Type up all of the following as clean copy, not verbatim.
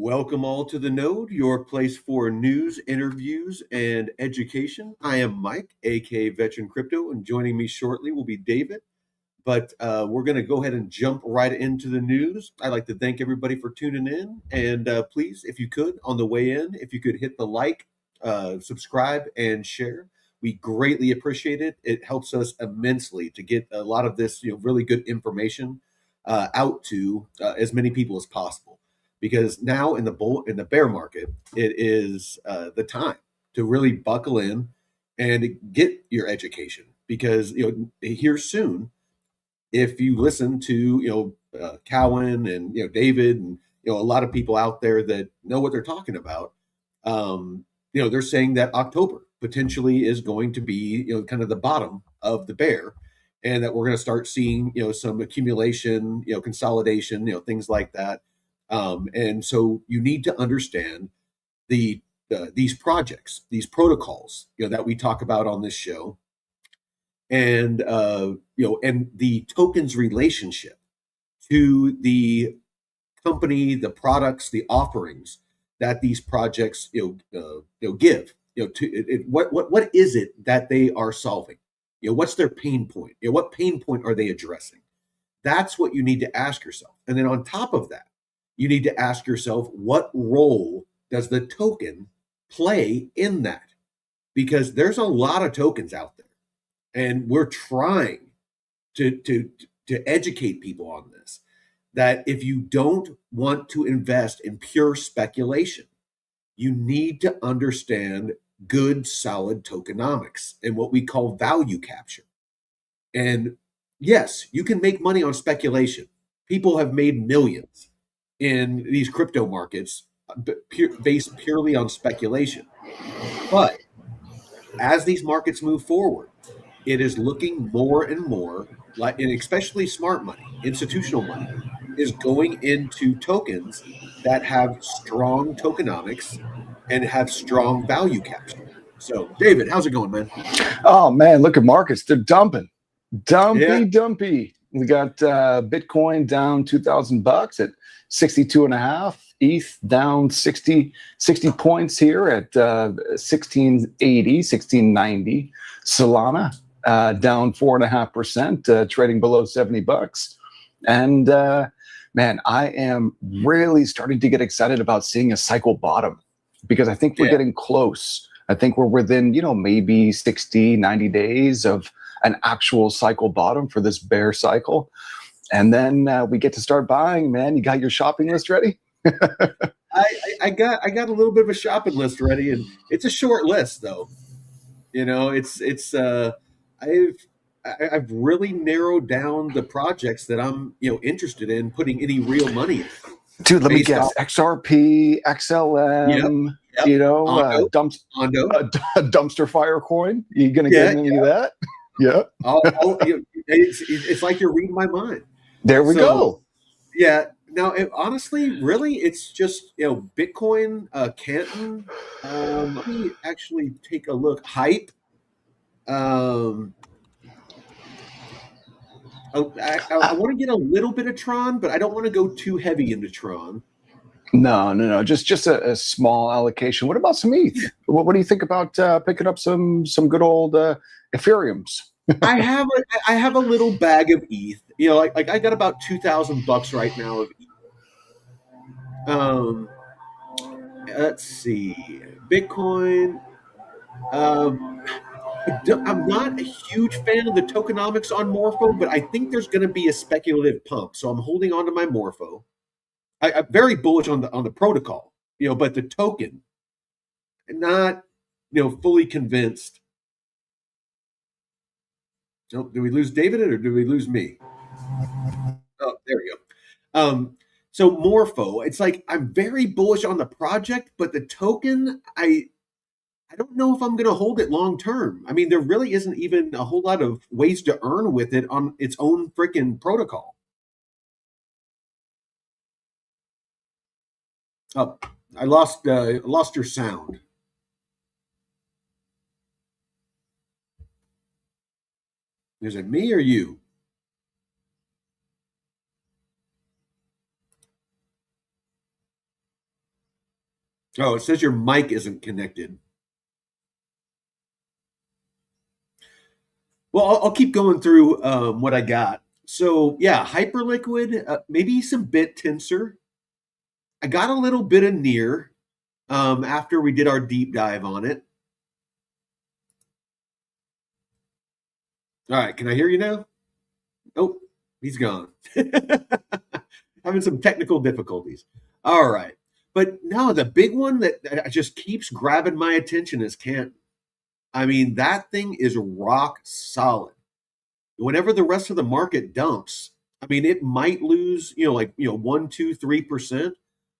Welcome all to the Node, your place for news, interviews, and education. I am Mike, aka Veteran Crypto, and joining me shortly will be David. But we're going to go ahead and jump right into the news. I'd like to thank everybody for tuning in. And please, if you could, on the way in, if you could hit the like, subscribe, and share. We greatly appreciate it. It helps us immensely to get a lot of this, really good information out to as many people as possible. Because now in the bear market, it is the time to really buckle in and get your education. Because here soon, if you listen to Cowan and David and a lot of people out there that know what they're talking about, they're saying that October potentially is going to be kind of the bottom of the bear, and that we're going to start seeing some accumulation, consolidation, things like that. And so you need to understand these projects, these protocols, that we talk about on this show, and and the tokens relationship to the company, the products, the offerings that these projects give. What is it that they are solving? What's their pain point? What pain point are they addressing? That's what you need to ask yourself. And then on top of that, you need to ask yourself, what role does the token play in that? Because there's a lot of tokens out there, and we're trying to educate people on this, that if you don't want to invest in pure speculation, you need to understand good, solid tokenomics and what we call value capture. And yes, you can make money on speculation. People have made millions in these crypto markets based purely on speculation. But as these markets move forward, it is looking more and more like, and especially smart money, institutional money, is going into tokens that have strong tokenomics and have strong value capture. So, David, how's it going, man? Oh man, look at markets. They're dumping. Yeah. Dumpy. We got Bitcoin down $2,000 at 62 and a half. ETH down 60 points here at 1680, 1690. Solana down 4.5%, trading below $70. And man, I am really starting to get excited about seeing a cycle bottom, because I think we're getting close. I think we're within, maybe 60, 90 days of an actual cycle bottom for this bear cycle. And then we get to start buying, man. You got your shopping list ready? I got a little bit of a shopping list ready, and it's a short list though. I've really narrowed down the projects that I'm interested in putting any real money in. Dude, let me guess. XRP, XLM, Ondo. A dumpster fire coin. You gonna get any of that? Yeah. It's like you're reading my mind. There we go. Yeah. Now, honestly, really, it's just Bitcoin, Canton. Let me actually take a look. Hype. I want to get a little bit of Tron, but I don't want to go too heavy into Tron. No. Just a small allocation. What about some ETH? What do you think about picking up some good old Ethereums? I have a little bag of ETH. Like I got about $2,000 right now of ETH. Let's see, Bitcoin. I'm not a huge fan of the tokenomics on Morpho, but I think there's going to be a speculative pump, so I'm holding on to my Morpho. I'm very bullish on the protocol, but the token, not fully convinced. So, do we lose David or do we lose me? Oh, there we go. So Morpho, it's like I'm very bullish on the project, but the token, I don't know if I'm going to hold it long term. I mean, there really isn't even a whole lot of ways to earn with it on its own freaking protocol. Oh, I lost your sound. Is it me or you? Oh, it says your mic isn't connected. Well, I'll keep going through what I got. So yeah, hyperliquid, maybe some bit tensor. I got a little bit of near after we did our deep dive on it. All right, can I hear you now? Oh, he's gone. Having some technical difficulties. All right. But no, the big one that just keeps grabbing my attention is Canton. I mean, that thing is rock solid. Whenever the rest of the market dumps, I mean, it might lose, 1, 2, 3%.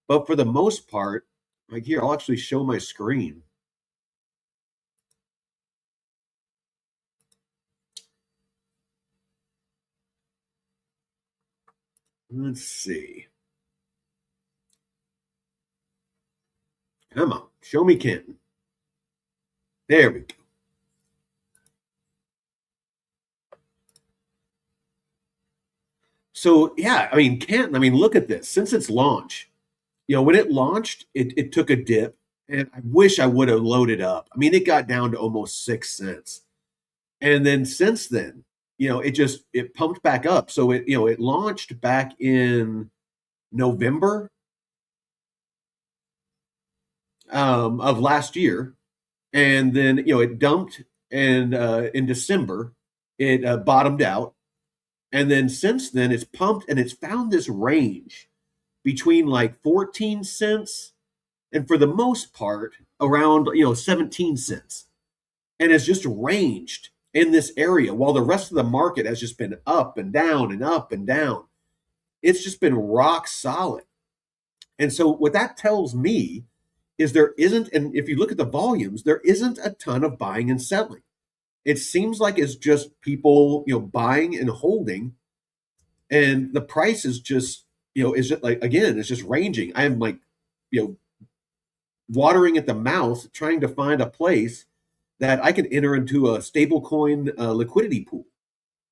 But for the most part, like here, I'll actually show my screen. Let's see. Come on, show me Canton. There we go. So yeah, I mean, Canton, I mean, look at this. Since its launch, when it launched, it took a dip, and I wish I would have loaded up. I mean, it got down to almost 6 cents. And then since then, it pumped back up. So it launched back in November of last year, and then it dumped, and in December it bottomed out, and then since then it's pumped, and it's found this range between like 14 cents and for the most part around 17 cents, and has just ranged in this area while the rest of the market has just been up and down and up and down. It's just been rock solid. And so what that tells me is there isn't, and if you look at the volumes, there isn't a ton of buying and selling. It seems like it's just people, buying and holding, and the price is just, is just like, again, it's just ranging. I am like, you know, watering at the mouth trying to find a place that I can enter into a stablecoin liquidity pool,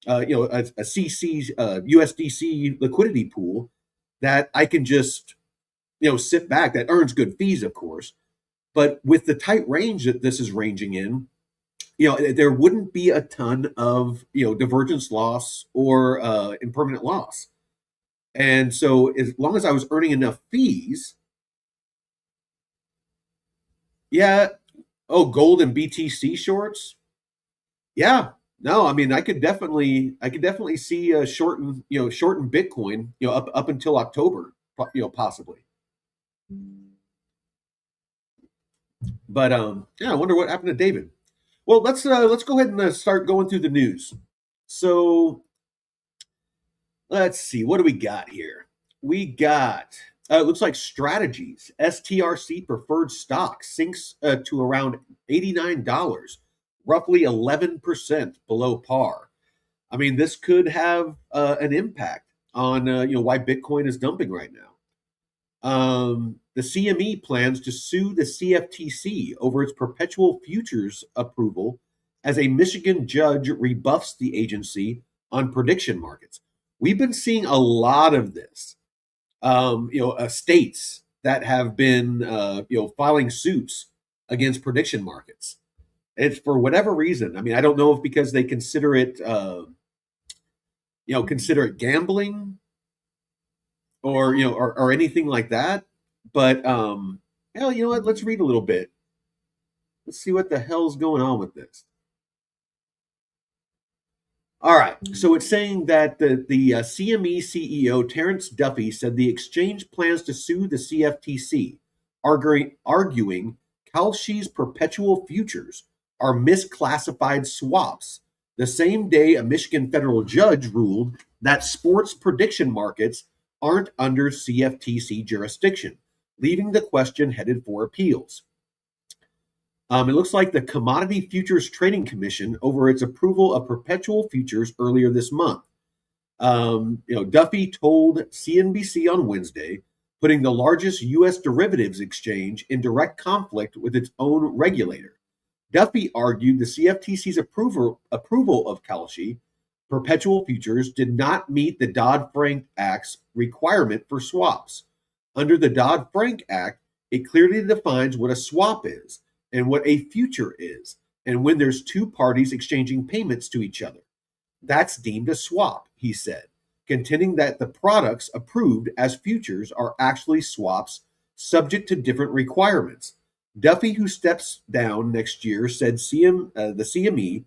a CC USDC liquidity pool that I can just sit back, that earns good fees, of course. But with the tight range that this is ranging in, there wouldn't be a ton of divergence loss or impermanent loss. And so as long as I was earning enough fees, yeah. Oh, gold and BTC shorts. Yeah. No, I mean, I could definitely see shorten Bitcoin, up until October, possibly. But yeah, I wonder what happened to David. Well, let's go ahead and start going through the news. So let's see, what do we got here? We got it looks like strategies STRC preferred stock sinks to around $89, roughly 11% below par. I mean, this could have an impact on why Bitcoin is dumping right now. The CME plans to sue the CFTC over its perpetual futures approval as a Michigan judge rebuffs the agency on prediction markets. We've been seeing a lot of this. States that have been filing suits against prediction markets. It's for whatever reason. I mean, I don't know if because they consider it gambling, or or anything like that. But hell, you know what? Let's read a little bit. Let's see what the hell's going on with this. All right. So it's saying that the CME CEO Terrence Duffy said the exchange plans to sue the CFTC, arguing Kalshi's perpetual futures are misclassified swaps. The same day, a Michigan federal judge ruled that sports prediction markets aren't under CFTC jurisdiction, leaving the question headed for appeals. It looks like the Commodity Futures Trading Commission over its approval of perpetual futures earlier this month. Duffy told CNBC on Wednesday, putting the largest U.S. derivatives exchange in direct conflict with its own regulator. Duffy argued the CFTC's approval of Kalshi perpetual futures did not meet the Dodd-Frank Act's requirement for swaps. Under the Dodd-Frank Act, It clearly defines what a swap is and what a future is, and when there's two parties exchanging payments to each other. That's deemed a swap, he said, contending that the products approved as futures are actually swaps subject to different requirements. Duffy, who steps down next year, said the CME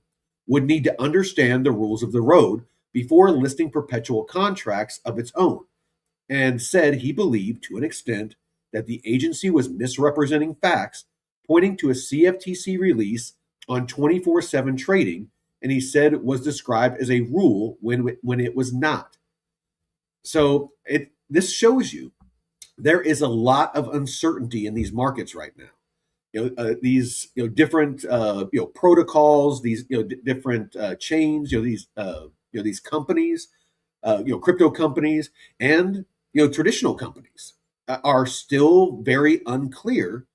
would need to understand the rules of the road before enlisting perpetual contracts of its own, and said he believed to an extent that the agency was misrepresenting facts, pointing to a CFTC release on 24/7 trading, and he said it was described as a rule when it was not. So this shows you there is a lot of uncertainty in these markets right now. These different protocols, these different chains, these companies, crypto companies, and traditional companies are still very unclear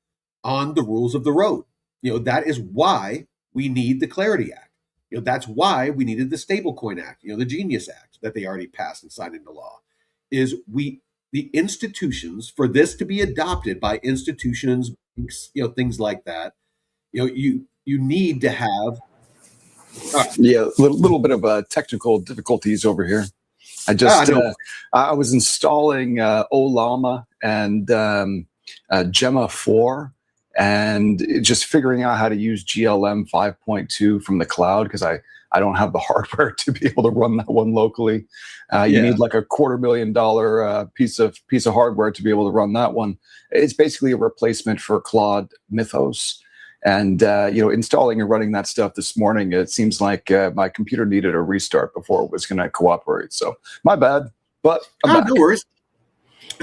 on the rules of the road. That is why we need the Clarity Act. That's why we needed the Stablecoin Act, the Genius Act that they already passed and signed into law. Is the institutions, for this to be adopted by institutions, things like that, you need to have. Yeah, a little bit of technical difficulties over here. I was installing Olama and Gemma 4 and just figuring out how to use GLM 5.2 from the cloud because I don't have the hardware to be able to run that one locally. You need like a $250,000 piece of hardware to be able to run that one. It's basically a replacement for Claude Mythos. And installing and running that stuff this morning, it seems like my computer needed a restart before it was going to cooperate. So my bad, but I'm back. No worries.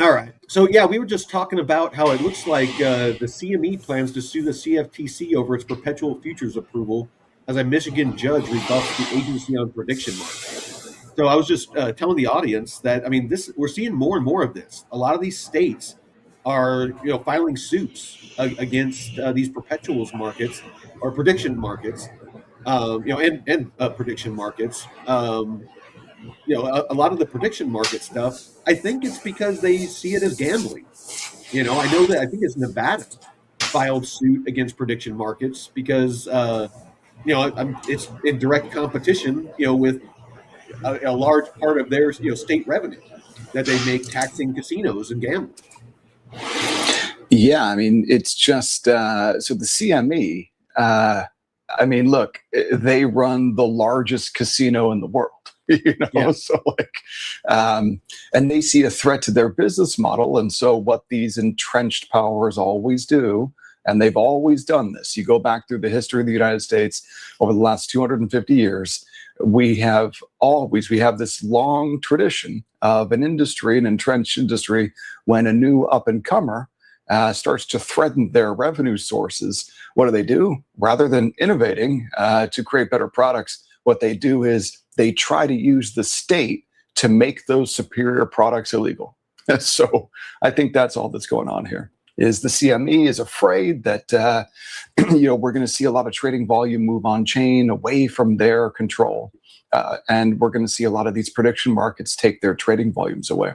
All right. So yeah, we were just talking about how it looks like the CME plans to sue the CFTC over its perpetual futures approval as a Michigan judge rebuffs the agency on prediction markets. So I was just telling the audience that we're seeing more and more of this. A lot of these states are filing suits against these perpetuals markets or prediction markets, and prediction markets. A lot of the prediction market stuff, I think it's because they see it as gambling. I know that I think it's Nevada filed suit against prediction markets because it's in direct competition, with a large part of their state revenue that they make taxing casinos and gambling. Yeah, it's just so the CME. Look, they run the largest casino in the world. So and they see a threat to their business model. And so what these entrenched powers always do, and they've always done this, you go back through the history of the United States over the last 250 years, we have this long tradition of an entrenched industry, when a new up-and-comer starts to threaten their revenue sources. What do? Rather than innovating to create better products, what they do is they try to use the state to make those superior products illegal. So I think that's all that's going on here. Is the CME is afraid that we're going to see a lot of trading volume move on chain away from their control, and we're going to see a lot of these prediction markets take their trading volumes away.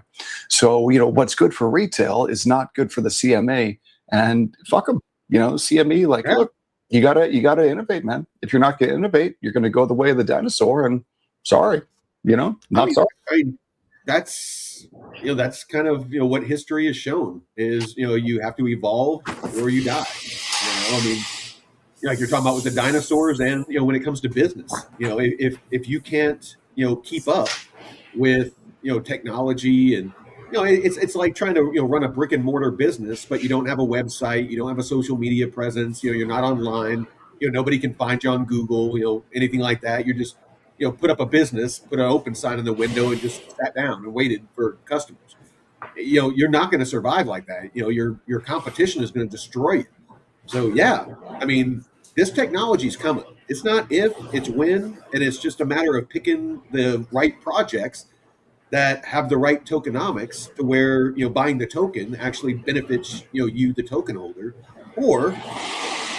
So what's good for retail is not good for the CME, and fuck them. CME, look, you gotta innovate, man. If you're not going to innovate, you're going to go the way of the dinosaur. And sorry, sorry. That's kind of what history has shown is you have to evolve or you die. Like you're talking about with the dinosaurs, and when it comes to business, if you can't keep up with technology, and it's like trying to run a brick and mortar business, but you don't have a website, you don't have a social media presence, you're not online, nobody can find you on Google, anything like that. You're just put up a business, put an open sign in the window, and just sat down and waited for customers. You're not going to survive like that. Your competition is going to destroy you. So this technology is coming. It's not if, it's when, and it's just a matter of picking the right projects that have the right tokenomics to where buying the token actually benefits you the token holder, or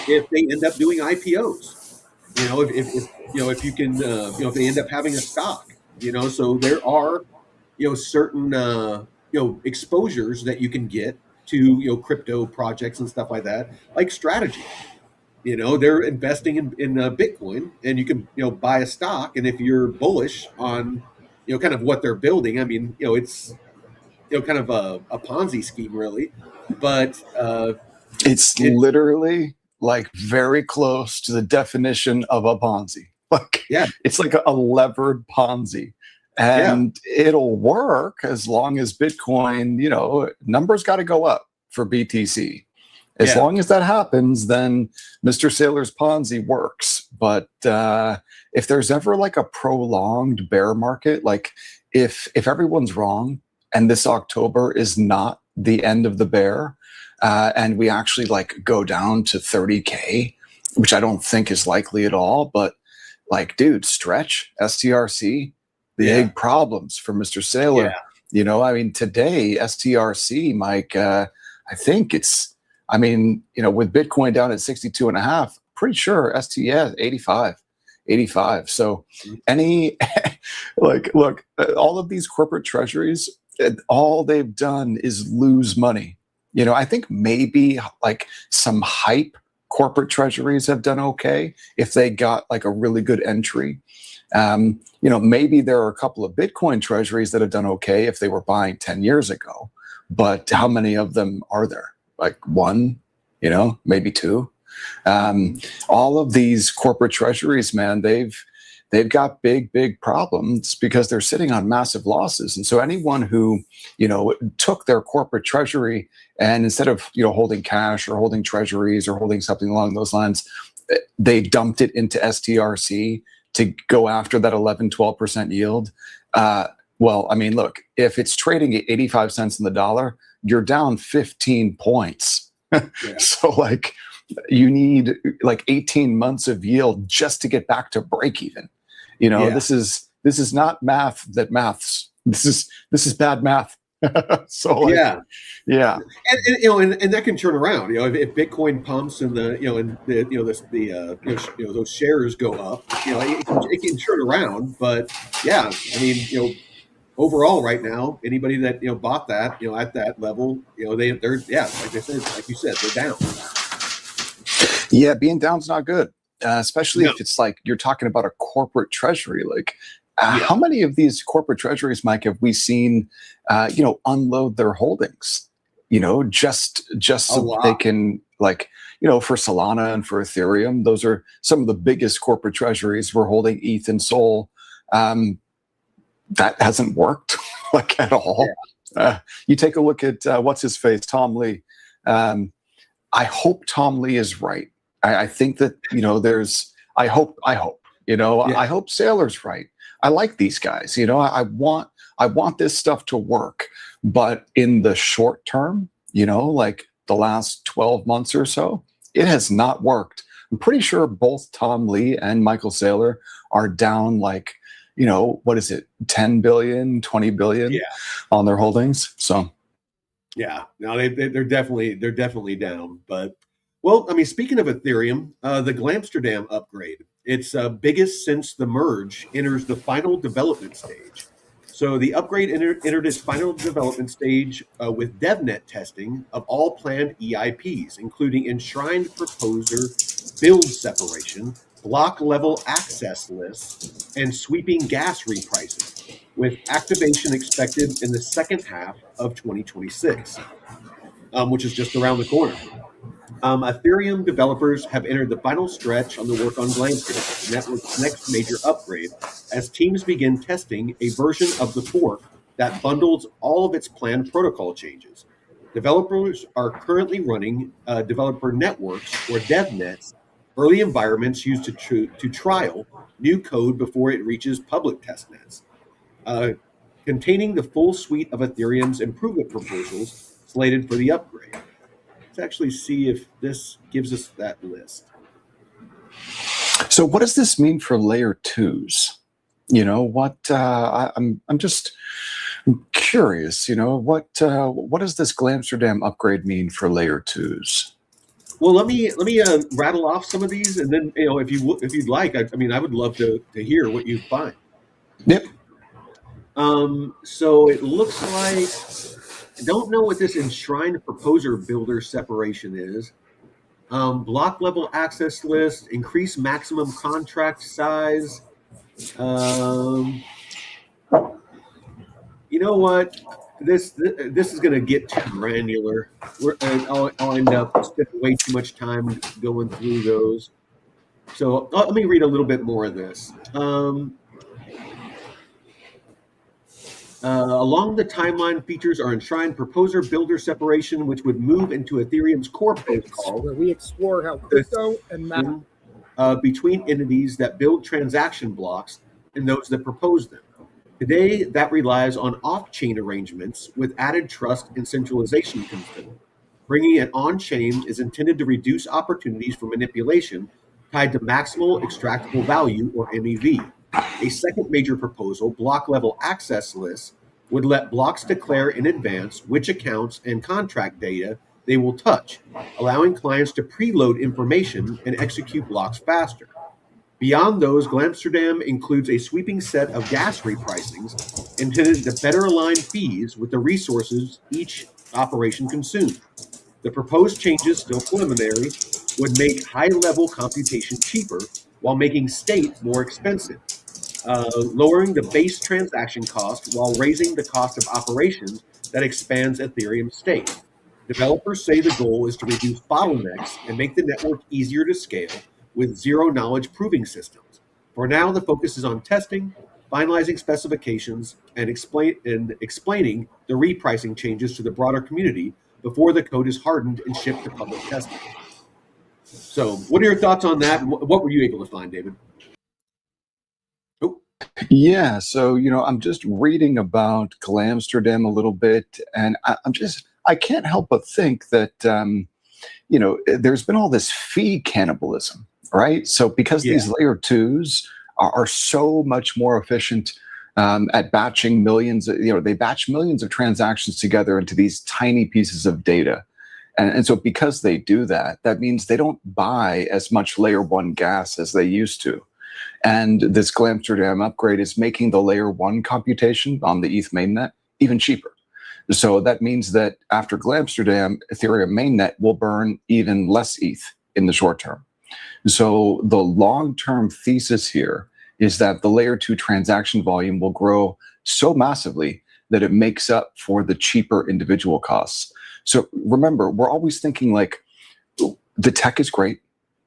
if they end up doing IPOs. If you can, if they end up having a stock, so there are, certain, exposures that you can get to crypto projects and stuff like that, like Strategy. They're investing in Bitcoin, and you can buy a stock, and if you're bullish on kind of what they're building, I mean it's kind of a Ponzi scheme really, but It's it literally like very close to the definition of a Ponzi. Like yeah it's like a levered Ponzi. yeah And it'll work as long as Bitcoin, numbers got to go up for BTC. As yeah long as that happens, then Mr. Saylor's Ponzi works. But if there's ever like a prolonged bear market, like if everyone's wrong and this October is not the end of the bear, and we actually like go down to 30K, which I don't think is likely at all, but like, dude, stretch STRC, the yeah big problems for Mr. Saylor. yeah I mean, today STRC, Mike, I think it's, with Bitcoin down at 62 and a half, pretty sure STS 85. So any, like, look, all of these corporate treasuries, all they've done is lose money. I think maybe like some hype corporate treasuries have done okay if they got like a really good entry. Maybe there are a couple of Bitcoin treasuries that have done okay if they were buying 10 years ago, but how many of them are there? Like one, maybe two. All of these corporate treasuries, man, they've got big problems because they're sitting on massive losses. And so anyone who, took their corporate treasury and instead of, holding cash or holding treasuries or holding something along those lines, they dumped it into STRC to go after that 11-12% yield. Well, I mean, look, if it's trading at 85 cents in the dollar, you're down 15 points. yeah So like you need like 18 months of yield just to get back to break even. yeah This is not math that maths. This is bad math. So like, yeah. and that can turn around. If Bitcoin pumps and those shares go up, it can turn around. But yeah, I mean, overall, right now, anybody that bought that at that level, they're like I said, like you said, they're down. Yeah, being down's not good, especially No. if it's like you're talking about a corporate treasury. Like, Yeah. how many of these corporate treasuries, Mike, have we seen, unload their holdings? Just A so lot. they can, like, for Solana and for Ethereum, those are some of the biggest corporate treasuries. We're holding ETH and Sol. That hasn't worked like at all. You take a look at what's his face, Tom Lee. I hope Tom Lee is right. I think that I hope I hope Saylor's right. I like these guys. I want this stuff to work, but in the short term, like the last 12 months or so, it has not worked. I'm pretty sure both Tom Lee and Michael Saylor are down like, what is it, 10 billion, 20 billion on their holdings. So Yeah, no, they're definitely down. But well, I mean, speaking of Ethereum, the Glamsterdam upgrade, its biggest since the merge, enters the final development stage. So the upgrade entered its final development stage with DevNet testing of all planned EIPs, including enshrined proposer build separation, block level access lists, and sweeping gas repricing, with activation expected in the second half of 2026, which is just around the corner. Ethereum developers have entered the final stretch on the work on Glamsterdam, the network's next major upgrade, as teams begin testing a version of the fork that bundles all of its planned protocol changes. Developers are currently running developer networks, or DevNets, early environments used to trial new code before it reaches public testnets, containing the full suite of Ethereum's improvement proposals slated for the upgrade. Let's actually see if this gives us that list. So what does this mean for layer twos? I'm just curious. What does this Glamsterdam upgrade mean for layer twos? Well, let me rattle off some of these, and then if you'd like, I mean, I would love to hear what you find. Yep. So it looks like don't know what this enshrined proposer builder separation is. Block level access list, increase maximum contract size. Um, you know what? This is going to get too granular. I'll end up spending way too much time going through those. So let me read a little bit more of this. Along the timeline, features are enshrined proposer builder separation, which would move into Ethereum's core protocol, where we explore how crypto and math between entities that build transaction blocks and those that propose them. Today, that relies on off-chain arrangements with added trust and centralization control. Bringing it on-chain is intended to reduce opportunities for manipulation tied to maximal extractable value, or MEV. A second major proposal, block-level access lists, would let blocks declare in advance which accounts and contract data they will touch, allowing clients to preload information and execute blocks faster. Beyond those, Glamsterdam includes a sweeping set of gas repricings intended to better align fees with the resources each operation consumes. The proposed changes, still preliminary, would make high-level computation cheaper while making state more expensive, lowering the base transaction cost while raising the cost of operations that expands Ethereum state. Developers say the goal is to reduce bottlenecks and make the network easier to scale with zero-knowledge proving systems. For now, the focus is on testing, finalizing specifications, and explaining the repricing changes to the broader community before the code is hardened and shipped to public testing. So, what are your thoughts on that? And what were you able to find, David? Yeah, so I'm just reading about Glamsterdam a little bit, and I can't help but think that there's been all this fee cannibalism, right? So because these layer twos are so much more efficient at batching millions, they batch millions of transactions together into these tiny pieces of data. And so because they do that, that means they don't buy as much layer one gas as they used to. And this Glamsterdam upgrade is making the layer one computation on the ETH mainnet even cheaper. So that means that after Glamsterdam, Ethereum mainnet will burn even less ETH in the short term. So the long-term thesis here is that the layer two transaction volume will grow so massively that it makes up for the cheaper individual costs. So remember, we're always thinking like, the tech is great,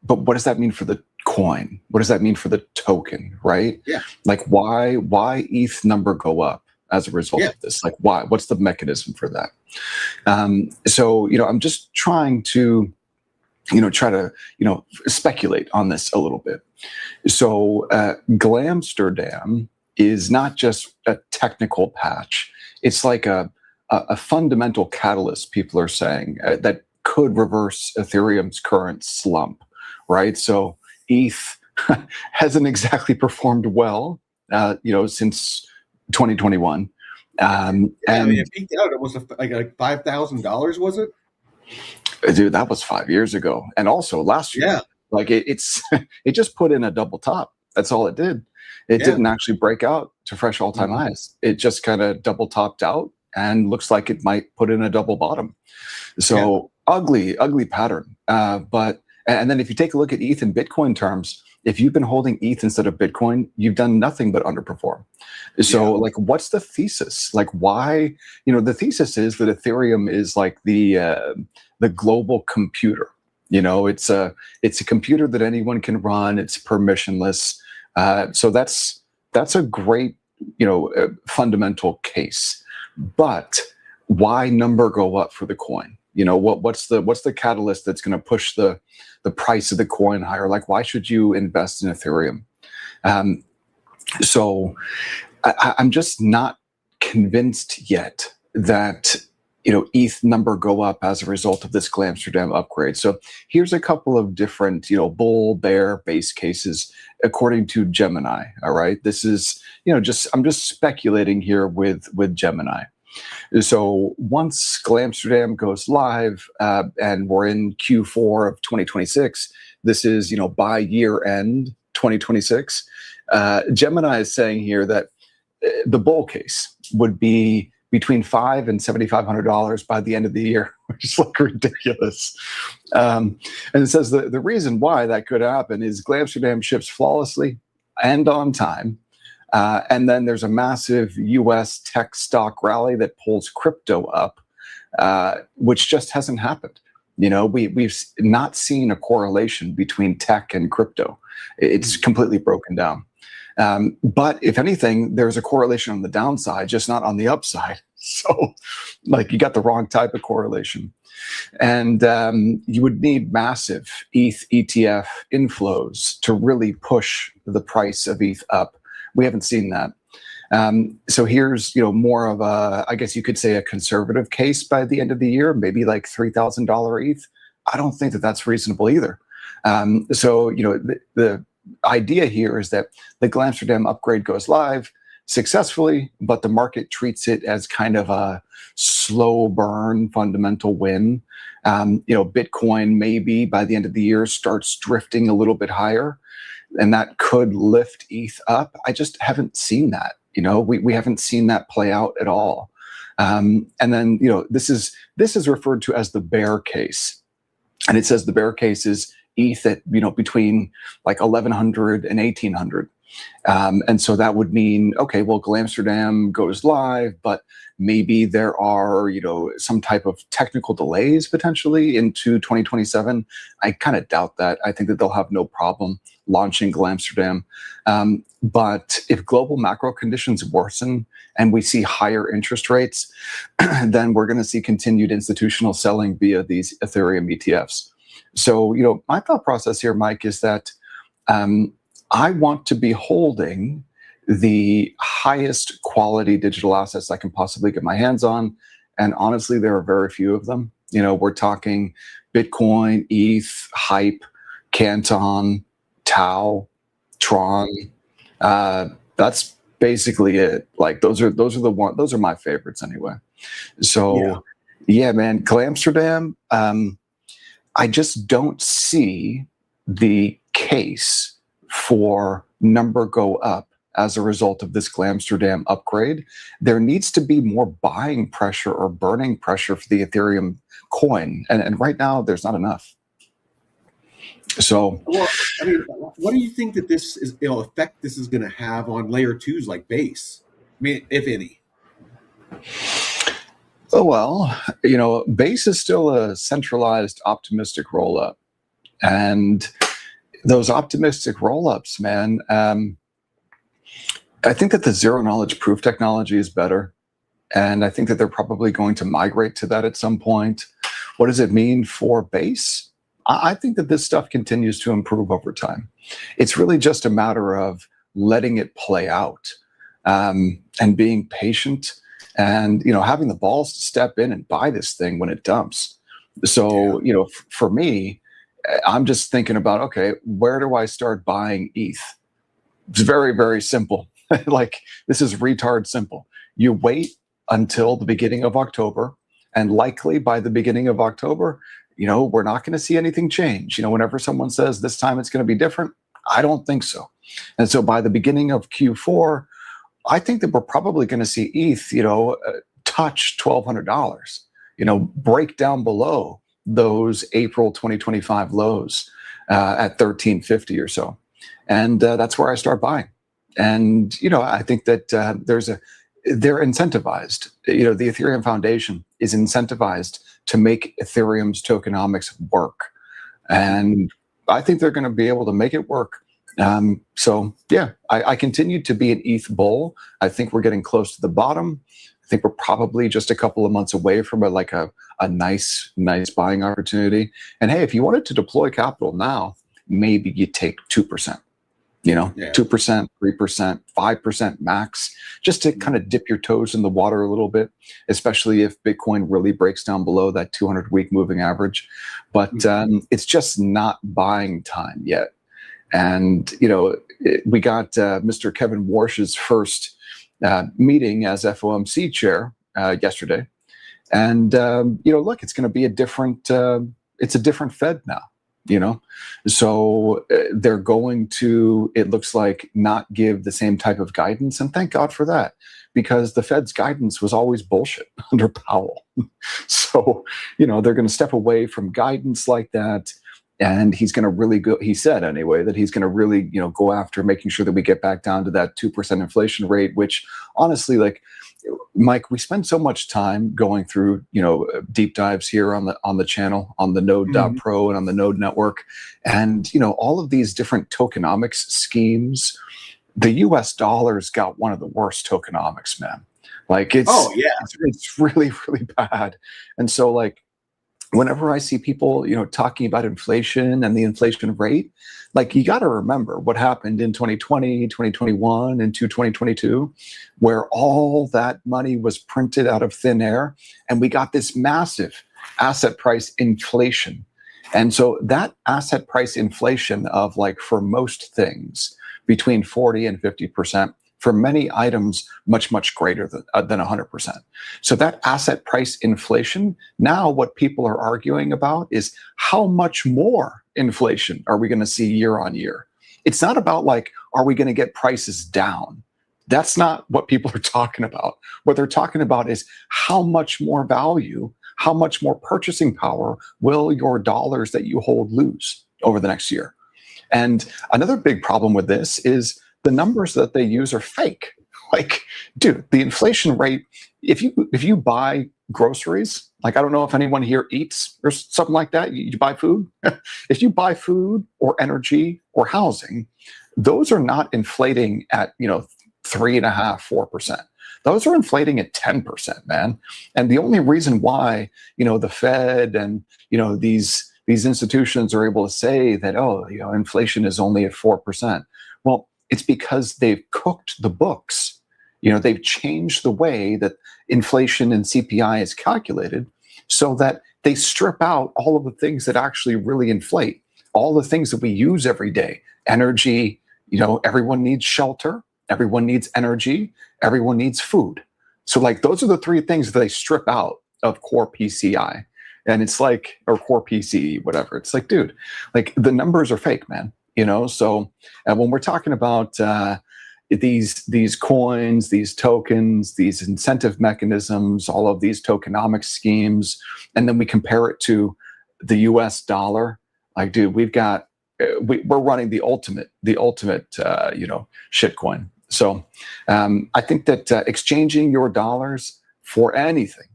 but what does that mean for the coin? What does that mean for the token, right? Yeah. Like why ETH number go up as a result of this? Like why? What's the mechanism for that? So I'm just trying to speculate on this a little bit. So Glamsterdam is not just a technical patch. It's like a fundamental catalyst, people are saying, that could reverse Ethereum's current slump, right? So ETH hasn't exactly performed well, since 2021. It peaked out. It was like $5,000, was it? Dude, that was 5 years ago, and also last year. Yeah. Like it's it just put in a double top. That's all it did. It didn't actually break out to fresh all-time highs. It just kind of double topped out and looks like it might put in a double bottom. So ugly pattern. And then if you take a look at ETH in Bitcoin terms, if you've been holding ETH instead of Bitcoin, you've done nothing but underperform. So like, what's the thesis? Like why, the thesis is that Ethereum is like the global computer. It's a computer that anyone can run. It's permissionless. So that's a great, fundamental case. But why number go up for the coin? What's the catalyst that's going to push the price of the coin higher? Like, why should you invest in Ethereum? So I'm just not convinced yet that ETH number go up as a result of this Glamsterdam upgrade. So here's a couple of different bull, bear, base cases according to Gemini. All right, this is I'm just speculating here with Gemini. So once Glamsterdam goes live and we're in Q4 of 2026, this is by year end 2026. Gemini is saying here that the bull case would be between $500 and $7,500 by the end of the year, which is like ridiculous. And it says the reason why that could happen is Glamsterdam ships flawlessly and on time. And then there's a massive US tech stock rally that pulls crypto up, which just hasn't happened. We've not seen a correlation between tech and crypto. It's completely broken down. But if anything, there's a correlation on the downside, just not on the upside. So, like, you got the wrong type of correlation. And you would need massive ETH ETF inflows to really push the price of ETH up. We haven't seen that. So here's, more of a, I guess you could say, a conservative case by the end of the year, maybe like $3,000 ETH. I don't think that that's reasonable either. So, the idea here is that the Glamsterdam upgrade goes live successfully, but the market treats it as kind of a slow burn fundamental win. Bitcoin maybe by the end of the year starts drifting a little bit higher, and that could lift ETH up. I just haven't seen that. We haven't seen that play out at all. And then, this is referred to as the bear case. And it says the bear case is ETH at, between like 1,100 and 1,800. And so that would mean, okay, well, Glamsterdam goes live, but maybe there are, some type of technical delays potentially into 2027. I kind of doubt that. I think that they'll have no problem launching Glamsterdam. But if global macro conditions worsen and we see higher interest rates, then we're going to see continued institutional selling via these Ethereum ETFs. So, my thought process here, Mike, is that I want to be holding the highest quality digital assets I can possibly get my hands on. And honestly, there are very few of them. We're talking Bitcoin, ETH, Hype, Canton, Tau, Tron. That's basically it. Like those are my favorites anyway. So yeah man, Glamsterdam, I just don't see the case for number go up as a result of this Glamsterdam upgrade. There needs to be more buying pressure or burning pressure for the Ethereum coin. And right now there's not enough. So, well, I mean, what do you think that this is, effect this is going to have on layer twos like Base? I mean, if any. Oh, well, Base is still a centralized optimistic rollup. And those optimistic rollups, man, I think that the zero knowledge proof technology is better. And I think that they're probably going to migrate to that at some point. What does it mean for Base? I think that this stuff continues to improve over time. It's really just a matter of letting it play out, and being patient and, having the balls to step in and buy this thing when it dumps. So, for me, I'm just thinking about, okay, where do I start buying ETH? It's very, very simple. Like, this is retard simple. You wait until the beginning of October, and likely by the beginning of October, we're not going to see anything change. Whenever someone says this time it's going to be different, I don't think so. And so by the beginning of Q4, I think that we're probably going to see ETH, touch $1,200, break down below those April 2025 lows at 1,350 or so. And that's where I start buying. And, I think that they're incentivized. The Ethereum Foundation is incentivized to make Ethereum's tokenomics work. And I think they're going to be able to make it work. So yeah, I continue to be an ETH bull. I think we're getting close to the bottom. I think we're probably just a couple of months away from a nice buying opportunity. And hey, if you wanted to deploy capital now, maybe you take 2%. 2%, 3%, 5% max, just to kind of dip your toes in the water a little bit, especially if Bitcoin really breaks down below that 200-week moving average. But it's just not buying time yet. And, we got Mr. Kevin Warsh's first meeting as FOMC chair yesterday. And, look, it's going to be it's a different Fed now. So they're going to, it looks like, not give the same type of guidance. And thank God for that, because the Fed's guidance was always bullshit under Powell. So, they're going to step away from guidance like that. And he's going to really go, he said anyway, that he's going to really, go after making sure that we get back down to that 2% inflation rate, which honestly, like, Mike, we spend so much time going through, deep dives here on the channel, on the Node.pro and on the Node network. And, all of these different tokenomics schemes, the US dollar's got one of the worst tokenomics, man. Like it's really, really bad. And so, like, whenever I see people, talking about inflation and the inflation rate, like, you got to remember what happened in 2020, 2021, and 2022, where all that money was printed out of thin air, and we got this massive asset price inflation. And so that asset price inflation of, like, for most things, between 40 and 50%, for many items, much, much greater than 100%. So that asset price inflation, now what people are arguing about is how much more inflation are we going to see year on year? It's not about, like, are we going to get prices down? That's not what people are talking about. What they're talking about is how much more value, how much more purchasing power will your dollars that you hold lose over the next year? And another big problem with this is the numbers that they use are fake. Like, dude, the inflation rate, if you buy groceries, like, I don't know if anyone here eats or something like that, you buy food. If you buy food or energy or housing, those are not inflating at, 3.5%, 4%. Those are inflating at 10%, man. And the only reason why, the Fed and, these institutions are able to say that, inflation is only at 4%. Well, it's because they've cooked the books. They've changed the way that inflation and CPI is calculated so that they strip out all of the things that actually really inflate, all the things that we use every day. Energy, everyone needs shelter, everyone needs energy, everyone needs food. So, like, those are the three things that they strip out of core PCI. And it's like, or core PCE, whatever. It's like, dude, like, the numbers are fake, man. So when we're talking about these coins, these tokens, these incentive mechanisms, all of these tokenomic schemes, and then we compare it to the US dollar, like, dude, we're running the ultimate shitcoin. So I think that exchanging your dollars for anything,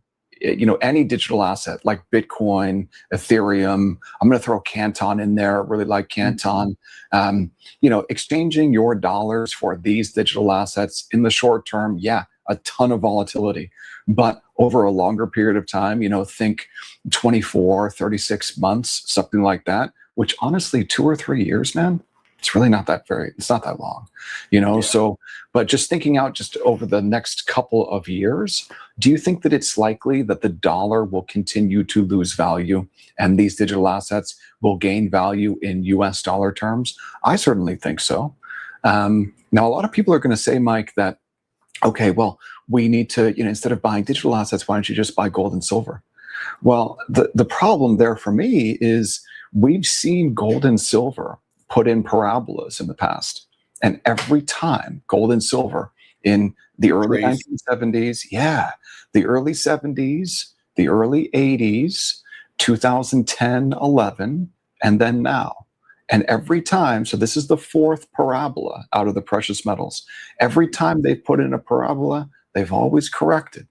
any digital asset like Bitcoin, Ethereum, I'm going to throw Canton in there. I really like Canton. Exchanging your dollars for these digital assets in the short term, a ton of volatility. But over a longer period of time, think 24, 36 months, something like that, which honestly, 2 or 3 years, man, it's really not that it's not that long, So, but just thinking out just over the next couple of years, do you think that it's likely that the dollar will continue to lose value and these digital assets will gain value in US dollar terms? I certainly think so. Now, a lot of people are going to say, Mike, that, okay, well, we need to, instead of buying digital assets, why don't you just buy gold and silver? Well, the problem there for me is we've seen gold and silver put in parabolas in the past. And every time gold and silver in the early 1970s, the early 70s, the early 80s, 2010, 11, and then now. And every time, so this is the fourth parabola out of the precious metals. Every time they've put in a parabola, they've always corrected.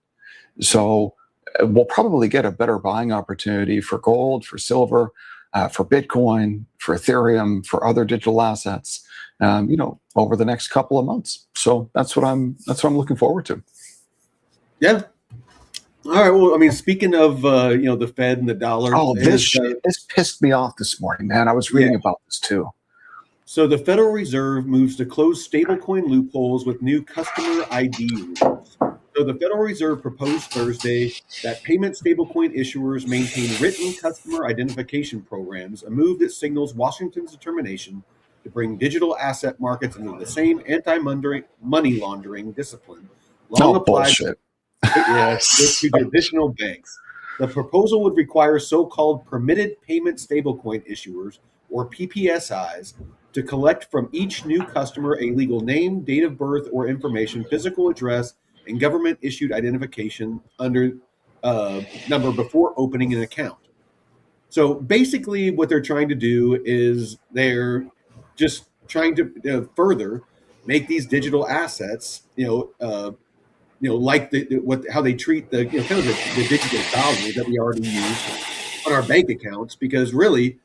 So we'll probably get a better buying opportunity for gold, for silver, for Bitcoin, for Ethereum, for other digital assets, over the next couple of months. So that's what I'm looking forward to. Yeah. All right. Well, I mean, speaking of the Fed and the dollar. Oh, this pissed me off this morning, man. I was reading about this too. So the Federal Reserve moves to close stablecoin loopholes with new customer ID rules. So the Federal Reserve proposed Thursday that payment stablecoin issuers maintain written customer identification programs, a move that signals Washington's determination to bring digital asset markets into the same anti-money laundering discipline long applied bullshit. to traditional banks. The proposal would require so-called permitted payment stablecoin issuers, or PPSIs, to collect from each new customer a legal name, date of birth or information, physical address, and government-issued identification under number before opening an account. So basically, what they're trying to do is they're just trying to further make these digital assets, like how they treat the kind of the digital dollar that we already use on our bank accounts. Because really,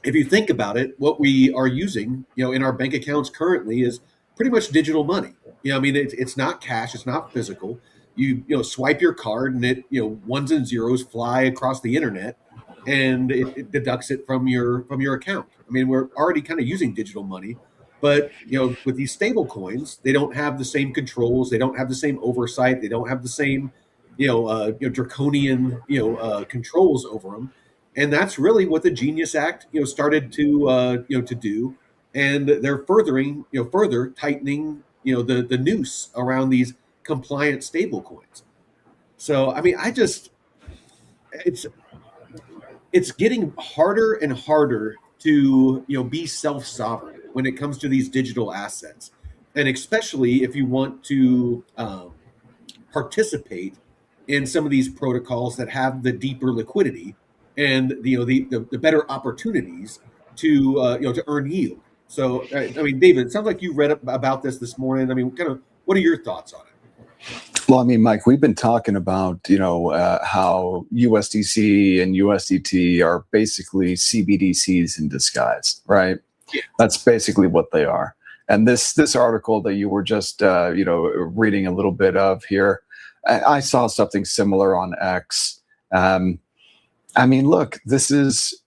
if you think about it, what we are using, in our bank accounts currently is pretty much digital money. I mean, it's not cash, it's not physical. You swipe your card, and it ones and zeros fly across the internet, and it deducts it from your account. I mean, we're already kind of using digital money, but with these stable coins, they don't have the same controls, they don't have the same oversight, they don't have the same draconian controls over them. And that's really what the Genius Act, started to do, and they're further tightening, the noose around these compliant stable coins. So, I mean, it's it's getting harder and harder to be self-sovereign when it comes to these digital assets, and especially if you want to participate in some of these protocols that have the deeper liquidity and the better opportunities to to earn yield. So I mean, David, it sounds like you read about this morning. I mean, kind of what are your thoughts on it? Well, I mean, Mike, we've been talking about, how USDC and USDT are basically CBDCs in disguise, right? Yeah. That's basically what they are. And this article that you were just, reading a little bit of here, I saw something similar on X. I mean, look, this is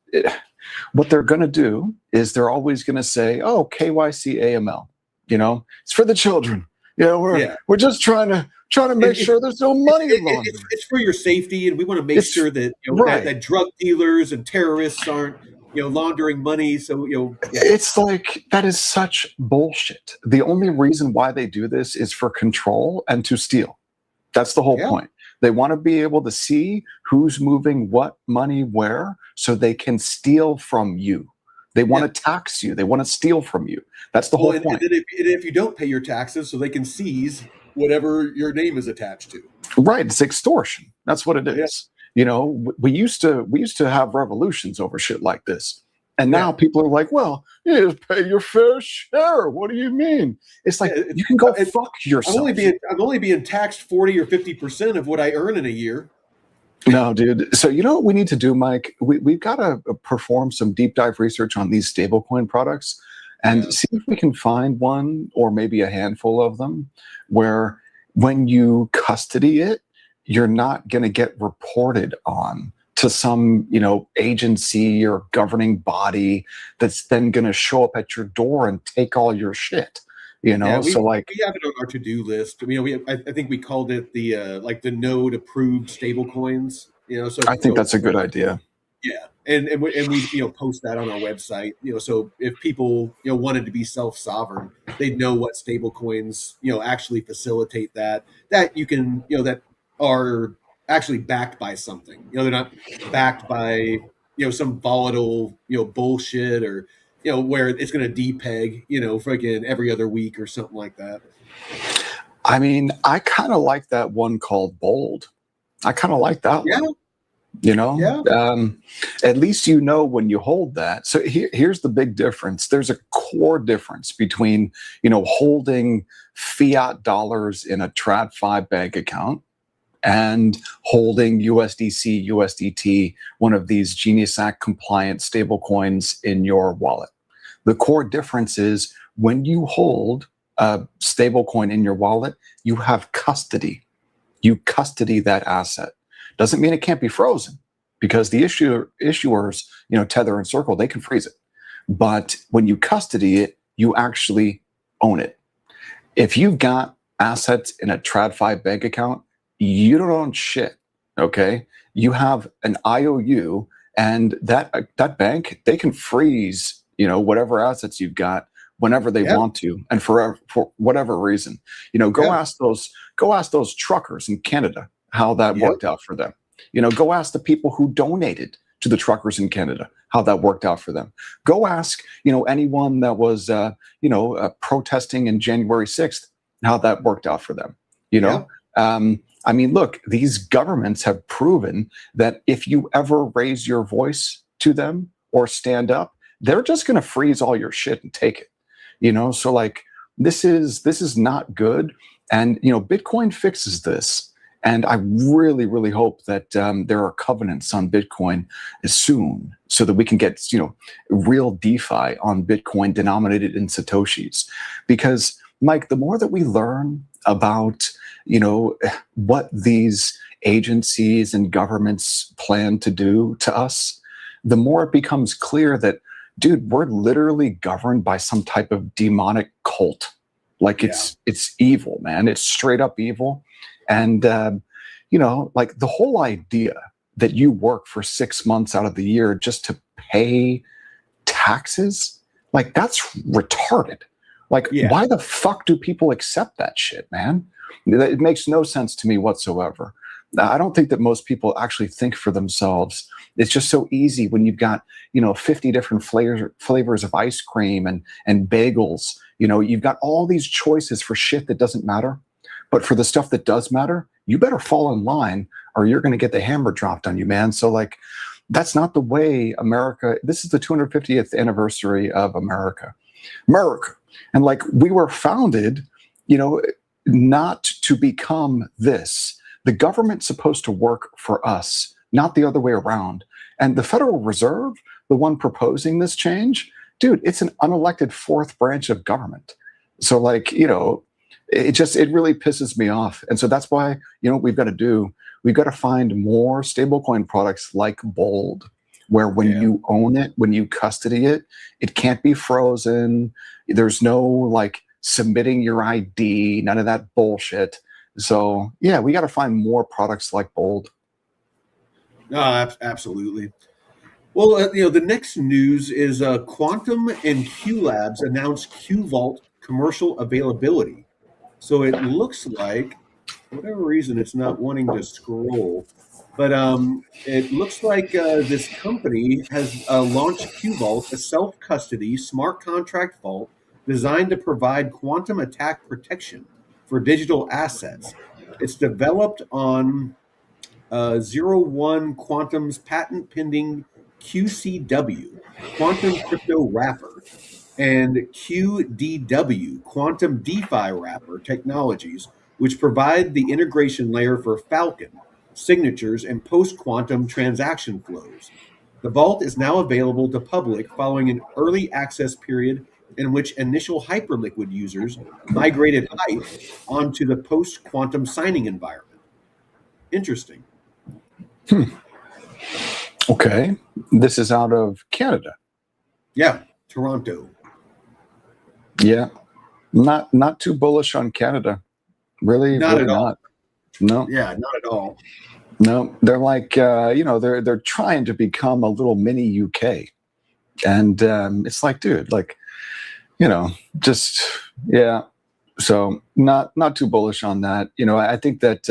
what they're going to do is they're always going to say, oh, KYC AML, it's for the children. We're just trying to make sure there's no money laundering. It's for your safety, and we want to make sure that that drug dealers and terrorists aren't laundering money. So it's like, that is such bullshit. The only reason why they do this is for control and to steal. That's the whole point. They want to be able to see who's moving what money where, so they can steal from you. They want to tax you. They want to steal from you. That's the whole point. And if you don't pay your taxes, so they can seize whatever your name is attached to. Right. It's extortion. That's what it is. We used to have revolutions over shit like this. And now people are like, well, you just pay your fair share. What do you mean? It's like, you can go fuck yourself. I'm only being taxed 40 or 50% of what I earn in a year. No, dude. So you know what we need to do, Mike? We've got to perform some deep dive research on these stablecoin products and see if we can find one or maybe a handful of them where when you custody it, you're not going to get reported on to some, agency or governing body that's then going to show up at your door and take all your shit. We have it on our to-do list. I think we called it the node approved stable coins. So I think that's a good idea. Yeah, and we post that on our website. So if people wanted to be self-sovereign, they'd know what stable coins actually facilitate that you can that are actually backed by something. They're not backed by some volatile bullshit, or where it's going to depeg friggin' every other week or something like that. I mean, I kind of like that one called Bold. I kind of like that one. At least when you hold that. So here's the big difference. There's a core difference between holding fiat dollars in a TradFi bank account and holding USDC, USDT, one of these Genius Act compliant stablecoins in your wallet. The core difference is when you hold a stablecoin in your wallet, you have custody. You custody that asset. Doesn't mean it can't be frozen, because the issuers, Tether and Circle, they can freeze it. But when you custody it, you actually own it. If you've got assets in a TradFi bank account, you don't own shit, okay? You have an IOU, and that bank, they can freeze, whatever assets you've got whenever they want to, and for whatever reason. Go ask those truckers in Canada how that worked out for them. Go ask the people who donated to the truckers in Canada how that worked out for them. Go ask, anyone that was, protesting in January 6th, how that worked out for them. Yeah. Look, these governments have proven that if you ever raise your voice to them or stand up, they're just going to freeze all your shit and take it. So like this is not good. And Bitcoin fixes this. And I really, really hope that there are covenants on Bitcoin soon, so that we can get real DeFi on Bitcoin denominated in Satoshis. Because Mike, the more that we learn about what these agencies and governments plan to do to us, the more it becomes clear that, dude, we're literally governed by some type of demonic cult. Like it's evil, man. It's straight up evil. And, like the whole idea that you work for 6 months out of the year just to pay taxes, like that's retarded. Like, why the fuck do people accept that shit, man? It makes no sense to me whatsoever. I don't think that most people actually think for themselves. It's just so easy when you've got, 50 different flavors of ice cream and bagels. You've got all these choices for shit that doesn't matter. But for the stuff that does matter, you better fall in line or you're going to get the hammer dropped on you, man. So like, that's not the way America, this is the 250th anniversary of America. And like, we were founded, not to become this. The government's supposed to work for us, not the other way around. And the Federal Reserve, the one proposing this change, dude, it's an unelected fourth branch of government. So like, it really pisses me off. And so that's why, what we've got to do, we've got to find more stablecoin products like Bold, where when you own it, when you custody it, it can't be frozen. There's no like submitting your ID, none of that bullshit. So yeah, we got to find more products like Bold. Absolutely. Well, the next news is Quantum and Q Labs announced Q Vault commercial availability. So it looks like, for whatever reason, it's not wanting to scroll. But it looks like this company has launched Q Vault, a self-custody smart contract vault designed to provide quantum attack protection for digital assets. It's developed on 01 Quantum's patent-pending QCW, Quantum Crypto Wrapper, and QDW, Quantum DeFi Wrapper technologies, which provide the integration layer for Falcon, signatures, and post-quantum transaction flows. The vault is now available to public following an early access period in which initial Hyperliquid users migrated HYPE onto the post-quantum signing environment. Interesting. Okay. This is out of Canada. Yeah, Toronto. Yeah. Not too bullish on Canada. Really Not at all. not. No. Yeah, not at all. No, they're like, they're trying to become a little mini UK. And it's like, dude, like, just, yeah. So not too bullish on that. I think that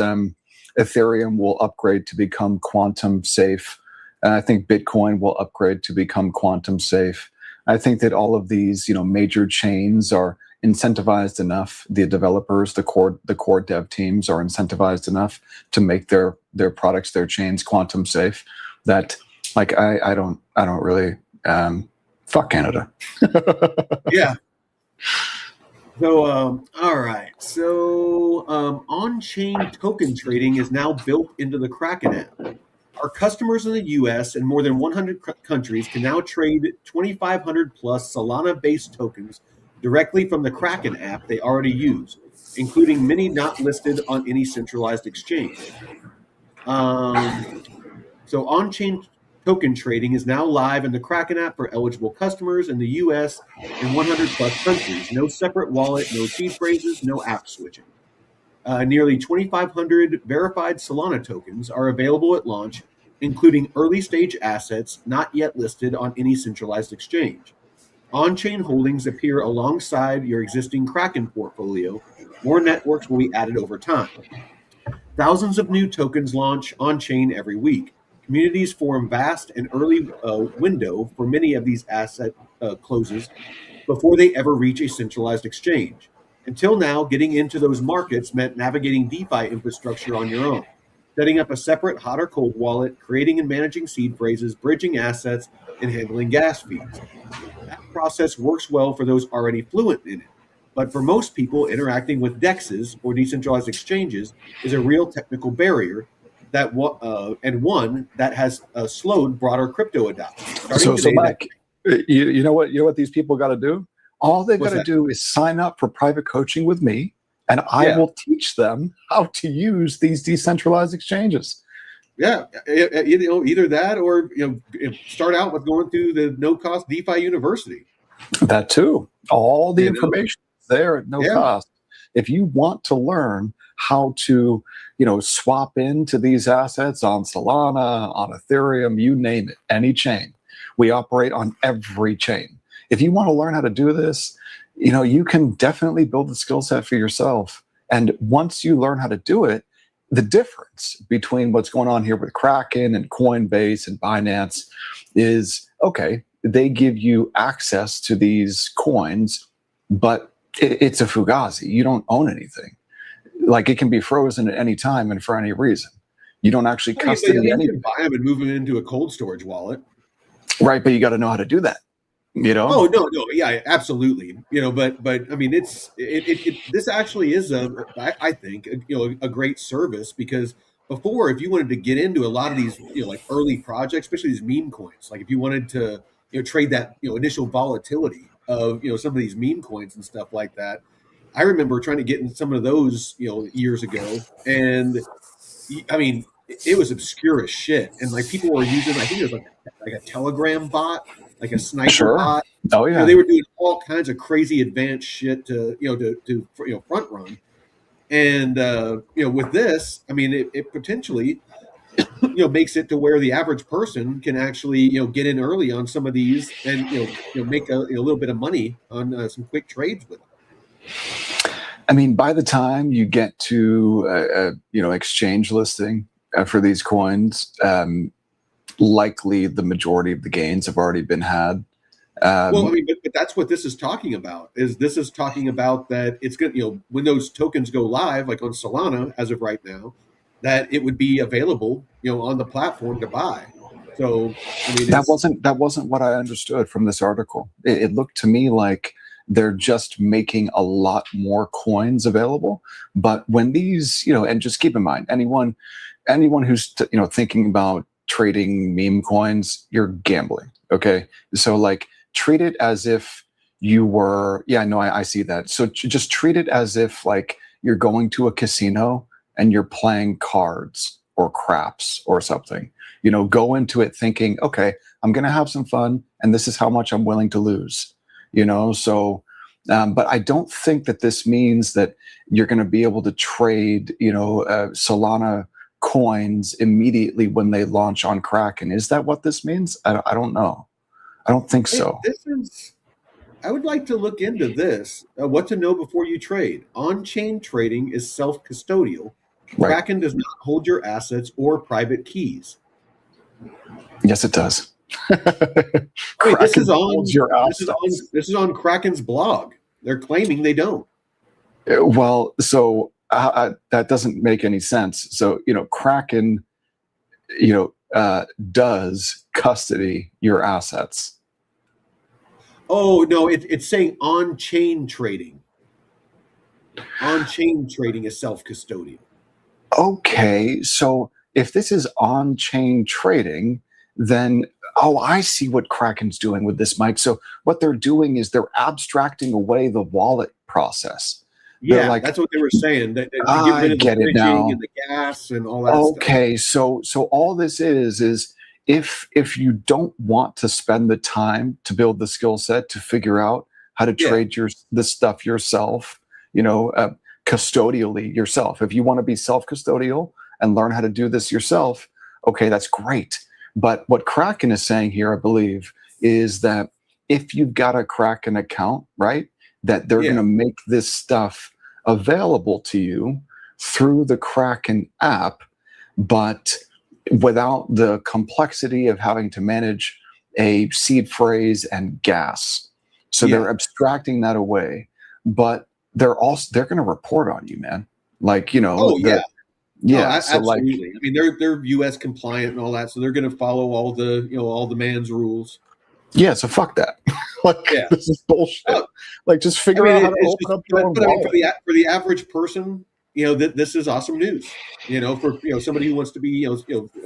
Ethereum will upgrade to become quantum safe. I think Bitcoin will upgrade to become quantum safe. I think that all of these, major chains are incentivized enough. The developers, the core dev teams are incentivized enough to make their products, their chains quantum safe. That like I don't really fuck Canada. Yeah. So all right. So on-chain token trading is now built into the Kraken app. Our customers in the U.S. and more than 100 countries can now trade 2,500 plus Solana-based tokens directly from the Kraken app they already use, including many not listed on any centralized exchange. So on-chain token trading is now live in the Kraken app for eligible customers in the U.S. and 100 plus countries. No separate wallet, no seed phrases, no app switching. Nearly 2,500 verified Solana tokens are available at launch, including early-stage assets not yet listed on any centralized exchange. On-chain holdings appear alongside your existing Kraken portfolio. More networks will be added over time. Thousands of new tokens launch on-chain every week. Communities form vast and early window for many of these asset closes before they ever reach a centralized exchange. Until now, getting into those markets meant navigating DeFi infrastructure on your own, setting up a separate hot or cold wallet, creating and managing seed phrases, bridging assets, and handling gas fees. That process works well for those already fluent in it. But for most people, interacting with DEXs or decentralized exchanges is a real technical barrier and one that has slowed broader crypto adoption. Starting So today, Mike, you know what these people got to do? All they've got what's to that? do is sign up for private coaching with me, and I Yeah. will teach them how to use these decentralized exchanges. Yeah, either that or start out with going through the no-cost DeFi University. That too. All the You know? information is there at no Yeah. cost. If you want to learn how to, swap into these assets on Solana, on Ethereum, you name it, any chain. We operate on every chain. If you want to learn how to do this, you can definitely build the skill set for yourself. And once you learn how to do it, the difference between what's going on here with Kraken and Coinbase and Binance is, okay, they give you access to these coins, but it's a fugazi. You don't own anything. Like, it can be frozen at any time and for any reason. You don't actually custody You anything. can buy them and move them into a cold storage wallet. Right, but you got to know how to do that. Oh no, yeah, absolutely. But I mean, this actually is I think a great service, because before, if you wanted to get into a lot of these like early projects, especially these meme coins, like if you wanted to trade that initial volatility of some of these meme coins and stuff like that, I remember trying to get in some of those years ago, and I mean, it was obscure as shit, and like people were using, I think it was like a Telegram bot, like a sniper Sure. bot. Oh yeah. They were doing all kinds of crazy advanced shit to front run, and with this, I mean, it potentially makes it to where the average person can actually get in early on some of these and make a little bit of money on some quick trades with them. I mean, by the time you get to exchange listing for these coins, likely the majority of the gains have already been had. Well, I mean, but that's what this is talking about. This is talking about that it's good. When those tokens go live, like on Solana as of right now, that it would be available, on the platform to buy. So, I mean, that wasn't what I understood from this article. It looked to me like they're just making a lot more coins available. But when these, and just keep in mind, anyone who's thinking about trading meme coins, you're gambling. Okay, so like, treat it as if you were, I see that. So just treat it as if like you're going to a casino and you're playing cards or craps or something. Go into it thinking, okay, I'm going to have some fun, and this is how much I'm willing to lose. So, but I don't think that this means that you're going to be able to trade, Solana coins immediately when they launch on Kraken. Is that what this means? I don't know. I don't think so. I would like to look into this. What to know before you trade. On-chain trading is self-custodial. Right. Kraken does not hold your assets or private keys. Yes, it does. Wait, this is on Kraken's blog. They're claiming they don't. Well, so that doesn't make any sense. So Kraken, does custody your assets. Oh no, it's saying on-chain trading. On-chain trading is self-custodial. Okay, so if this is on-chain trading, then I see what Kraken's doing with this, Mike. So what they're doing is they're abstracting away the wallet process. Yeah, like, that's what they were saying. That get rid of the bridging and the gas and all that stuff. Okay, so all this is if you don't want to spend the time to build the skill set to figure out how to trade this stuff yourself, custodially yourself. If you want to be self-custodial and learn how to do this yourself, okay, that's great. But what Kraken is saying here, I believe, is that if you've got a Kraken account, right, that they're going to make this stuff available to you through the Kraken app, but without the complexity of having to manage a seed phrase and gas. So they're abstracting that away, but they're going to report on you, man. Like, Oh yeah. Yeah, so absolutely. Like, I mean, they're U.S. compliant and all that, so they're going to follow all the man's rules. Yeah, so fuck that. This is bullshit. Just figure out how to open up your own wallet. I mean, for the average person, this is awesome news. For somebody who wants to be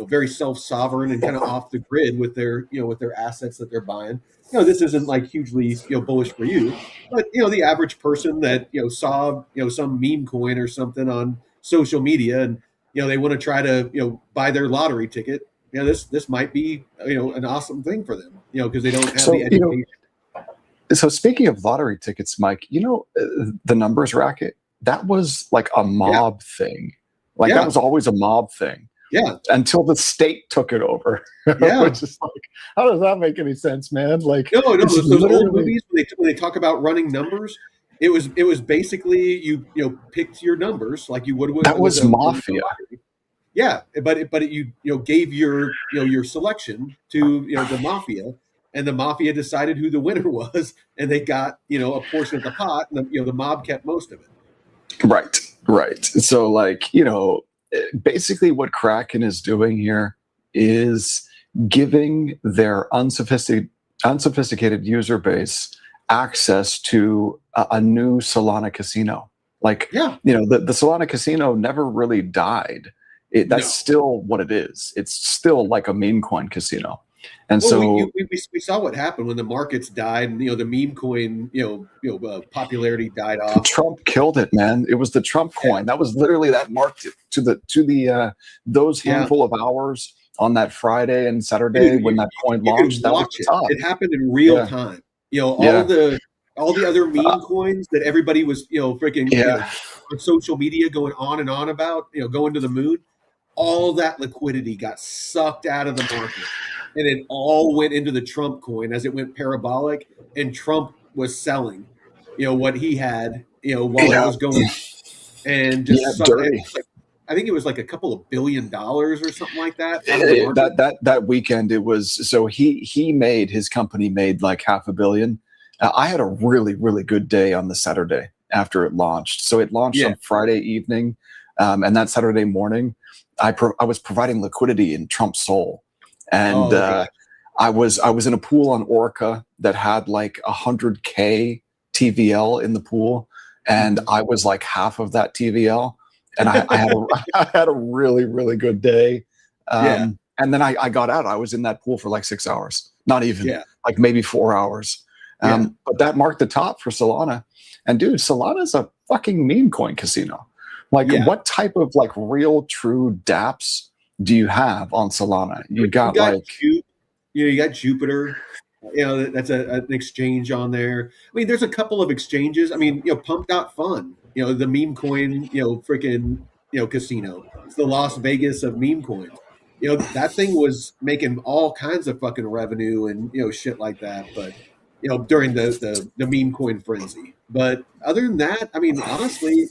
very self-sovereign and kind of off the grid with their assets that they're buying. This isn't like hugely bullish for you, but the average person that saw some meme coin or something on social media and they want to try to buy their lottery ticket. This might be an awesome thing for them because they don't have the education. So speaking of lottery tickets, Mike, the numbers racket, that was like a mob thing. That was always a mob thing. Yeah. Until the state took it over. Yeah. Which is like, how does that make any sense, man? Like, no, those old movies when they talk about running numbers, it was basically you picked your numbers like you would with that was mafia. Yeah, but you gave your selection to the mafia, and the mafia decided who the winner was, and they got a portion of the pot, and the mob kept most of it. Right. So basically what Kraken is doing here is giving their unsophisticated user base access to a new Solana casino. The Solana casino never really died. That's still what it is. It's still like a meme coin casino. And we saw what happened when the markets died and the meme coin popularity died off. Trump killed it, man. It was the Trump coin. That was literally that marked to those handful of hours on that Friday and Saturday when that coin launched. That was the top. It happened in real time. All the other meme coins that everybody was freaking on social media going on and on about going to the moon. All that liquidity got sucked out of the market. And it all went into the Trump coin as it went parabolic, and Trump was selling, what he had, while it was going, and just dirty. I think it was like a couple of $1 billion or something like that. That weekend it was. So his company made like $500 million. I had a really, really good day on the Saturday after it launched. So it launched on Friday evening, and that Saturday morning, I was providing liquidity in Trump Sol. And I was in a pool on Orca that had like 100K TVL in the pool, and I was like half of that TVL, and I had a really, really good day. And then I got out. I was in that pool for like 6 hours, not even like maybe 4 hours. But that marked the top for Solana. And dude, Solana is a fucking meme coin casino. What type of like real true dApps do you have on Solana? You got Jupiter. That's an exchange on there. I mean, there's a couple of exchanges. I mean, Pump.fun. The meme coin. Freaking casino. It's the Las Vegas of meme coins. That thing was making all kinds of fucking revenue and shit like that. But during the meme coin frenzy. But other than that, I mean, honestly,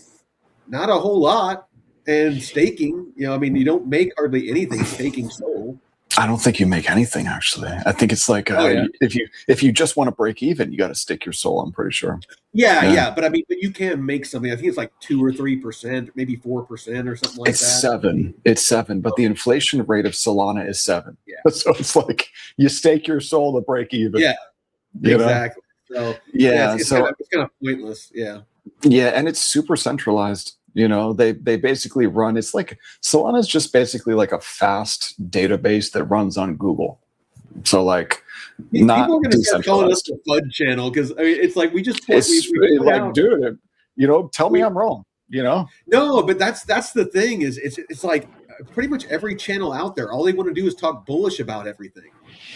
not a whole lot. And staking, I mean, you don't make hardly anything staking Sol. I don't think you make anything, actually. I think it's like if you just want to break even, you got to stake your Sol. I'm pretty sure. Yeah. But I mean, you can make something. I think it's like 2 or 3%, maybe 4% or something like that. It's 7, but the inflation rate of Solana is 7. Yeah. So it's like you stake your Sol to break even. Yeah, exactly. So it's kind of pointless. Yeah. Yeah, and it's super centralized. They basically run. It's like Solana is just basically like a fast database that runs on Google. So like, people are going to start calling us the FUD channel because I mean, it's like we just dude, tell me I'm wrong. No, but that's the thing is it's like pretty much every channel out there. All they want to do is talk bullish about everything.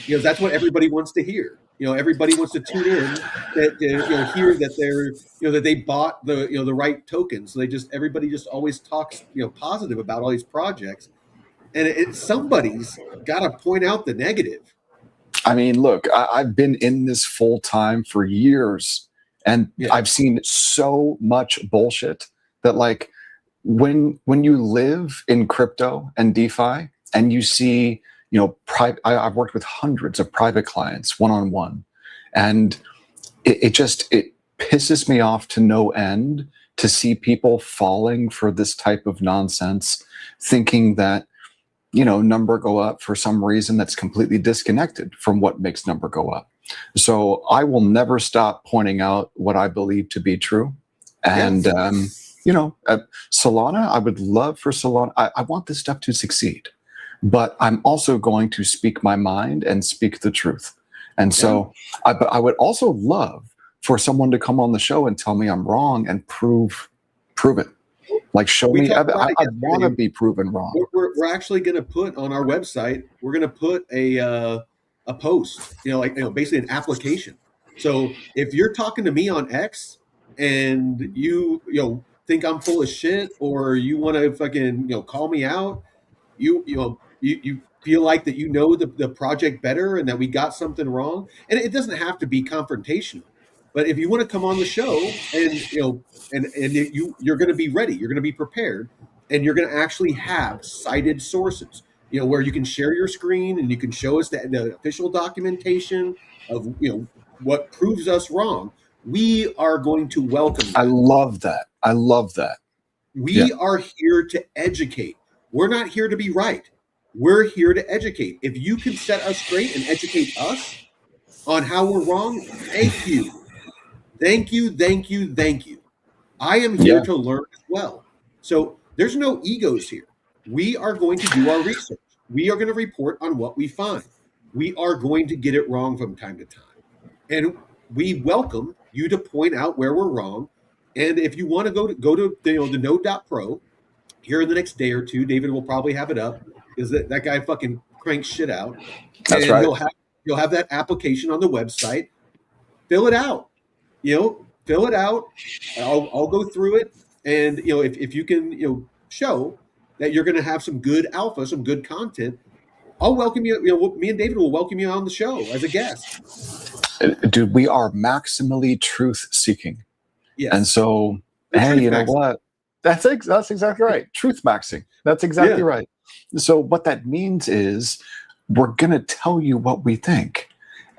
That's what everybody wants to hear. Everybody wants to tune in that hear that they're that they bought the right tokens. So everybody just always talks positive about all these projects, and somebody's got to point out the negative. I mean, look, I've been in this full time for years, and I've seen so much bullshit that like when you live in crypto and DeFi and you see, I've worked with hundreds of private clients one-on-one, and it pisses me off to no end to see people falling for this type of nonsense, thinking that, number go up for some reason that's completely disconnected from what makes number go up. So I will never stop pointing out what I believe to be true. And, Solana, I would love for Solana. I want this stuff to succeed, but I'm also going to speak my mind and speak the truth. And so I would also love for someone to come on the show and tell me I'm wrong and prove it. Like, show me. I want to be proven wrong. We're actually going to put on our website, we're going to put a post, basically an application. So if you're talking to me on X and you think I'm full of shit, or you want to fucking call me out, you feel like that the project better and that we got something wrong, and it doesn't have to be confrontational. But if you want to come on the show and you're going to be ready, you're going to be prepared, and you're going to actually have cited sources, where you can share your screen and you can show us the official documentation of what proves us wrong. We are going to welcome that. I love that. We are here to educate. We're not here to be right. We're here to educate. If you can set us straight and educate us on how we're wrong, thank you. Thank you, thank you, thank you. I am here to learn as well. So there's no egos here. We are going to do our research. We are going to report on what we find. We are going to get it wrong from time to time. And we welcome you to point out where we're wrong. And if you want to go to the node.pro here in the next day or two, David will probably have it up, because that guy fucking cranks shit out. That's right. You'll have that application on the website. Fill it out. Fill it out. I'll go through it, and if you can show that you're going to have some good alpha, some good content, I'll welcome you. Me and David will welcome you on the show as a guest. Dude, we are maximally truth seeking. Yes. And so, hey, you know what? That's exactly right. Truth maxing. That's exactly right. So what that means is we're going to tell you what we think.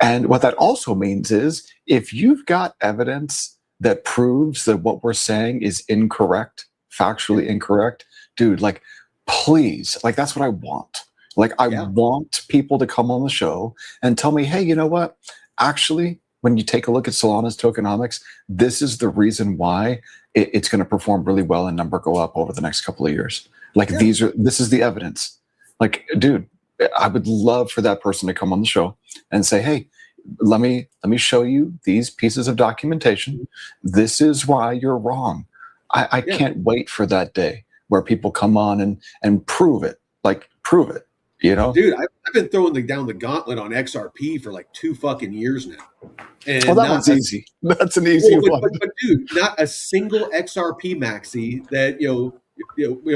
And what that also means is if you've got evidence that proves that what we're saying is incorrect, factually incorrect, dude, like, please, like, that's what I want. Like, I want people to come on the show and tell me, hey, you know what? Actually, when you take a look at Solana's tokenomics, this is the reason why it's going to perform really well and number go up over the next couple of years. Like, this is the evidence. Like, dude, I would love for that person to come on the show and say, hey, let me show you these pieces of documentation. This is why you're wrong. I can't wait for that day where people come on and prove it. Like, prove it. Dude, I've been throwing down the gauntlet on XRP for like 2 fucking years now. And that one's easy. That's an easy one. But dude, not a single XRP maxi that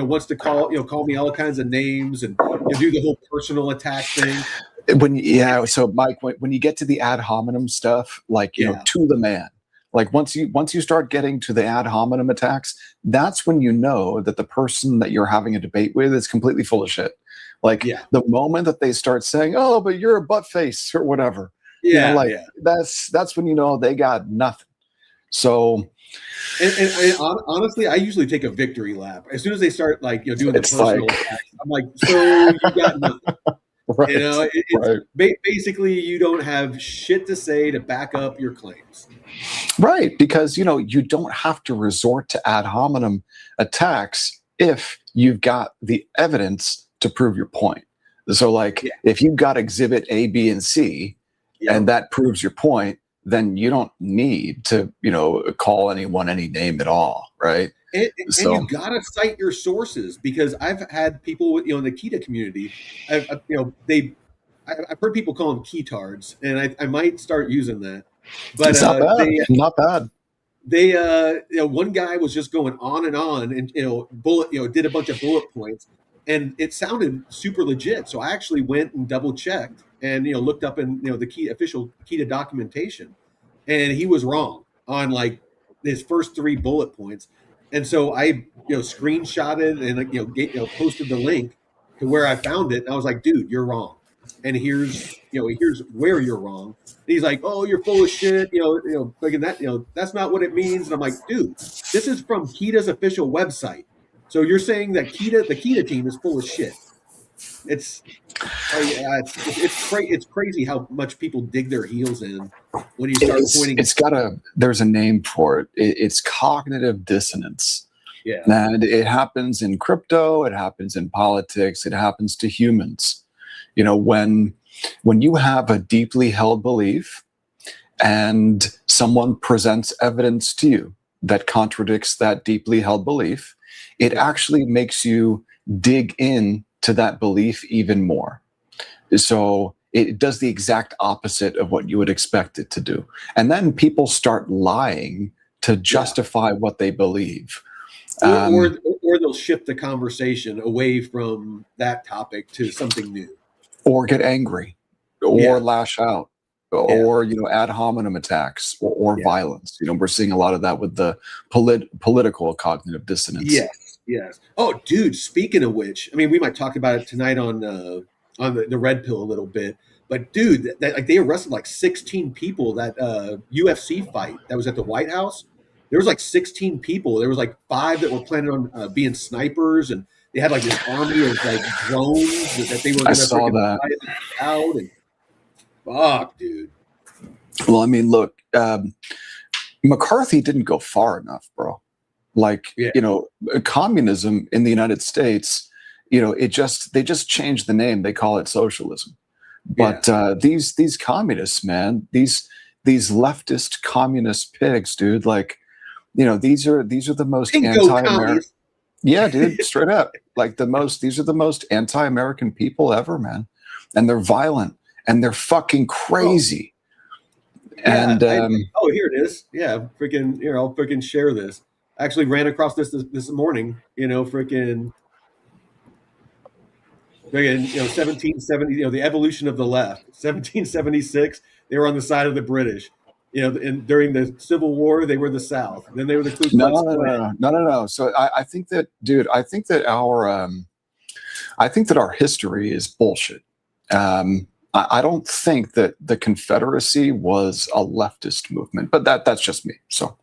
wants to call me all kinds of names and do the whole personal attack thing. So Mike, when you get to the ad hominem stuff, like to the man, like once you start getting to the ad hominem attacks, that's when you know that the person that you're having a debate with is completely full of shit. Like the moment that they start saying, "Oh, but you're a butt face" or whatever, that's when you know they got nothing. So, and honestly, I usually take a victory lap as soon as they start doing the personal attacks. I'm like, so you got nothing. Right. Basically, you don't have shit to say to back up your claims. Right, because you don't have to resort to ad hominem attacks if you've got the evidence to prove your point. So if you've got exhibit A, B, and C, and that proves your point, then you don't need to, call anyone any name at all, right? And you gotta cite your sources, because I've had people in the Kita community, I've heard people call them keytards, and I might start using that. But it's not bad. They one guy was just going on and did a bunch of bullet points, and it sounded super legit. So I actually went and double checked and looked up in the official Kita documentation, and he was wrong on his first 3 bullet points. And so I screenshotted and posted the link to where I found it, and I was like, dude, you're wrong, and here's where you're wrong. And he's like, oh, you're full of shit, like that, that's not what it means. And I'm like, dude, this is from Kita's official website. So you're saying that the Kita team is full of shit. It's it's crazy how much people dig their heels in when you start pointing. There's a name for it. It's cognitive dissonance. Yeah. And it happens in crypto, it happens in politics, it happens to humans. When you have a deeply held belief and someone presents evidence to you that contradicts that deeply held belief, it actually makes you dig in to that belief even more. So it does the exact opposite of what you would expect it to do. And then people start lying to justify what they believe. Or they'll shift the conversation away from that topic to something new. Or get angry, or lash out, or ad hominem attacks, or violence. We're seeing a lot of that with the political cognitive dissonance. Yes. Oh, dude. Speaking of which, I mean, we might talk about it tonight on the Red Pill a little bit. But dude, they arrested like 16 people that UFC fight that was at the White House. There was like 16 people. There was like 5 that were planning on being snipers, and they had like this army of like drones that they were going to freaking fight out. And fuck, dude. Well, I mean, look, McCarthy didn't go far enough, bro. Like, communism in the United States, they just changed the name. They call it socialism. But these communists, man, these leftist communist pigs, dude, like, these are the most anti-American. Yeah, dude, straight up. Like these are the most anti-American people ever, man. And they're violent and they're fucking crazy. And here it is. Yeah, freaking here, I'll freaking share this. I actually ran across this morning, freaking 1770, the evolution of the left. 1776, they were on the side of the British. And during the Civil War, they were the South. Then they were the Ku Klux Klan. No. So I think that, dude, I think that our history is bullshit. I don't think that the Confederacy was a leftist movement, but that's just me. So.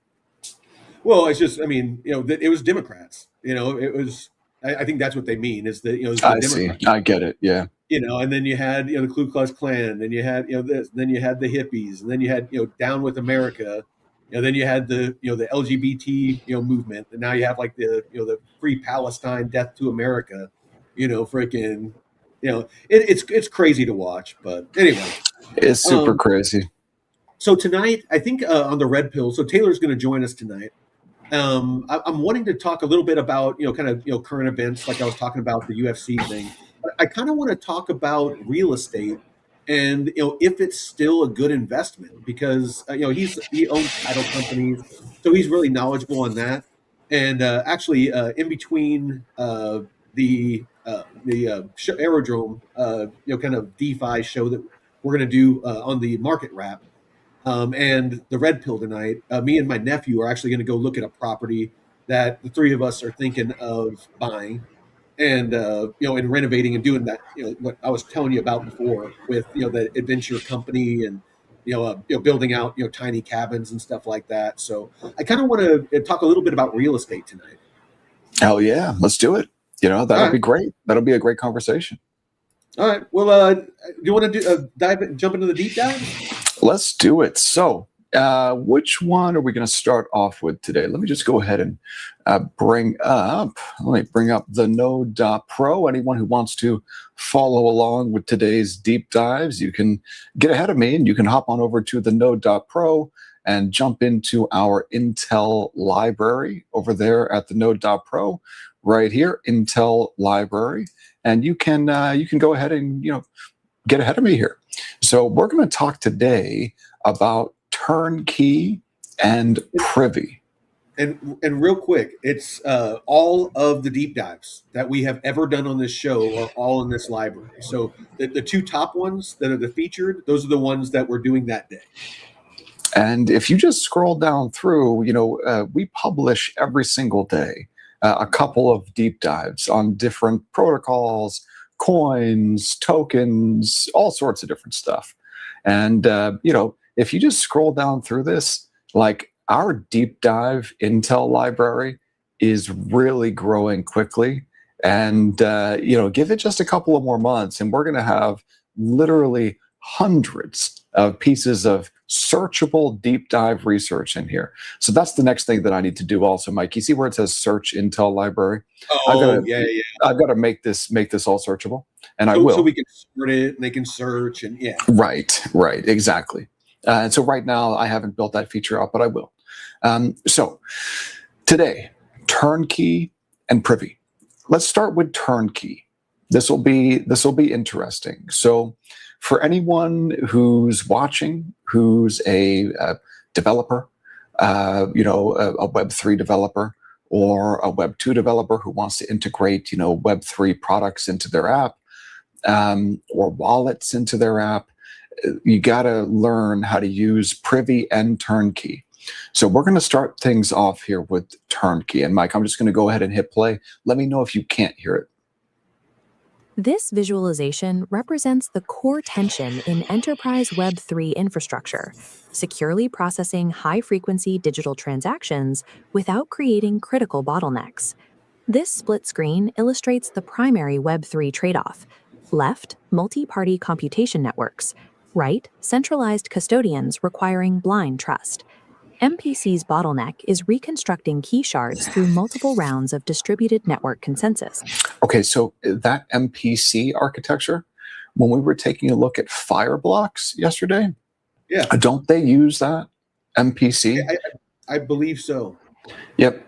Well, it's just, I mean, it was Democrats. It was. I think that's what they mean. Is that I see. I get it. Yeah. And then you had the Ku Klux Klan, then you had this, then you had the hippies, and then you had Down with America, then you had the the LGBT movement, and now you have like the the Free Palestine, Death to America, freaking, it's crazy to watch, but anyway, it's super crazy. So tonight, I think on the Red Pill, so Taylor's going to join us tonight. I'm wanting to talk a little bit about kind of current events, like I was talking about the UFC thing. But I kind of want to talk about real estate and if it's still a good investment, because he owns title companies, so he's really knowledgeable on that. And actually, in between the aerodrome, kind of DeFi show that we're going to do on the market wrap. And the Red Pill tonight, me and my nephew are actually going to go look at a property that the 3 of us are thinking of buying, and and renovating and doing that. What I was telling you about before with the adventure company and building out tiny cabins and stuff like that. So I kind of want to talk a little bit about real estate tonight. Hell yeah, let's do it. That'll be great. That'll be a great conversation. All right. Well, do you want to jump into the deep dive? Let's do it. So, which one are we going to start off with today? Let me just go ahead and bring up the Node.pro. Anyone who wants to follow along with today's deep dives, you can get ahead of me and you can hop on over to the Node.pro and jump into our Intel library over there at the Node.pro, right here, Intel library. And you can go ahead and get ahead of me here. So we're going to talk today about Turnkey and Privy. And real quick, it's all of the deep dives that we have ever done on this show are all in this library. So the 2 top ones that are the featured, those are the ones that we're doing that day. And if you just scroll down through, we publish every single day a couple of deep dives on different protocols, coins, tokens, all sorts of different stuff. And, if you just scroll down through this, like our deep dive Intel library is really growing quickly. And, give it just a couple of more months, and we're going to have literally hundreds of pieces of searchable deep dive research in here. So that's the next thing that I need to do also, Mike. You see where it says search Intel library? Oh, yeah, yeah. I've got to make this all searchable, and I So will. we can sort it, and they can search, and yeah. Right, exactly. And so right now I haven't built that feature out, but I will. So today, Turnkey and Privy. Let's start with Turnkey. This will be interesting. So for anyone who's watching, who's a developer, a Web3 developer, or a Web2 developer who wants to integrate, Web3 products into their app, or wallets into their app, you got to learn how to use Privy and Turnkey. So we're going to start things off here with Turnkey. And Mike, I'm just going to go ahead and hit play. Let me know if you can't hear it. This visualization represents the core tension in enterprise Web3 infrastructure, securely processing high-frequency digital transactions without creating critical bottlenecks. This split screen illustrates the primary Web3 trade-off. Left, multi-party computation networks. Right, centralized custodians requiring blind trust. MPC's bottleneck is reconstructing key shards through multiple rounds of distributed network consensus. Okay, so that MPC architecture, when we were taking a look at Fireblocks yesterday, Yeah. Don't they use that MPC? I believe so. Yep.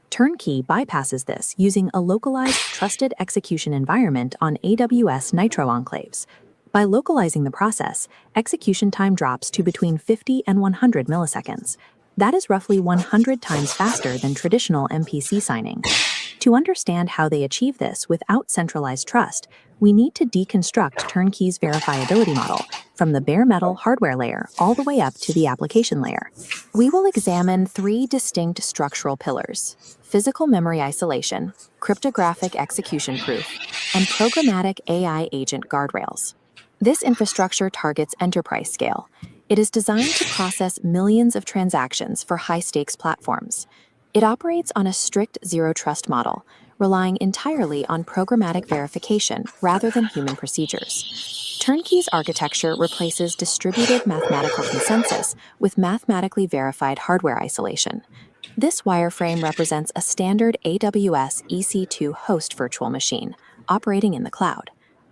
Turnkey bypasses this using a localized trusted execution environment on AWS Nitro enclaves. By localizing the process, execution time drops to between 50 and 100 milliseconds. That is roughly 100 times faster than traditional MPC signing. To understand how they achieve this without centralized trust, we need to deconstruct Turnkey's verifiability model from the bare metal hardware layer all the way up to the application layer. We will examine three distinct structural pillars: physical memory isolation, cryptographic execution proof, and programmatic AI agent guardrails. This infrastructure targets enterprise scale. It is designed to process millions of transactions for high-stakes platforms. It operates on a strict zero-trust model, relying entirely on programmatic verification rather than human procedures. Turnkey's architecture replaces distributed mathematical consensus with mathematically verified hardware isolation. This wireframe represents a standard AWS EC2 host virtual machine operating in the cloud.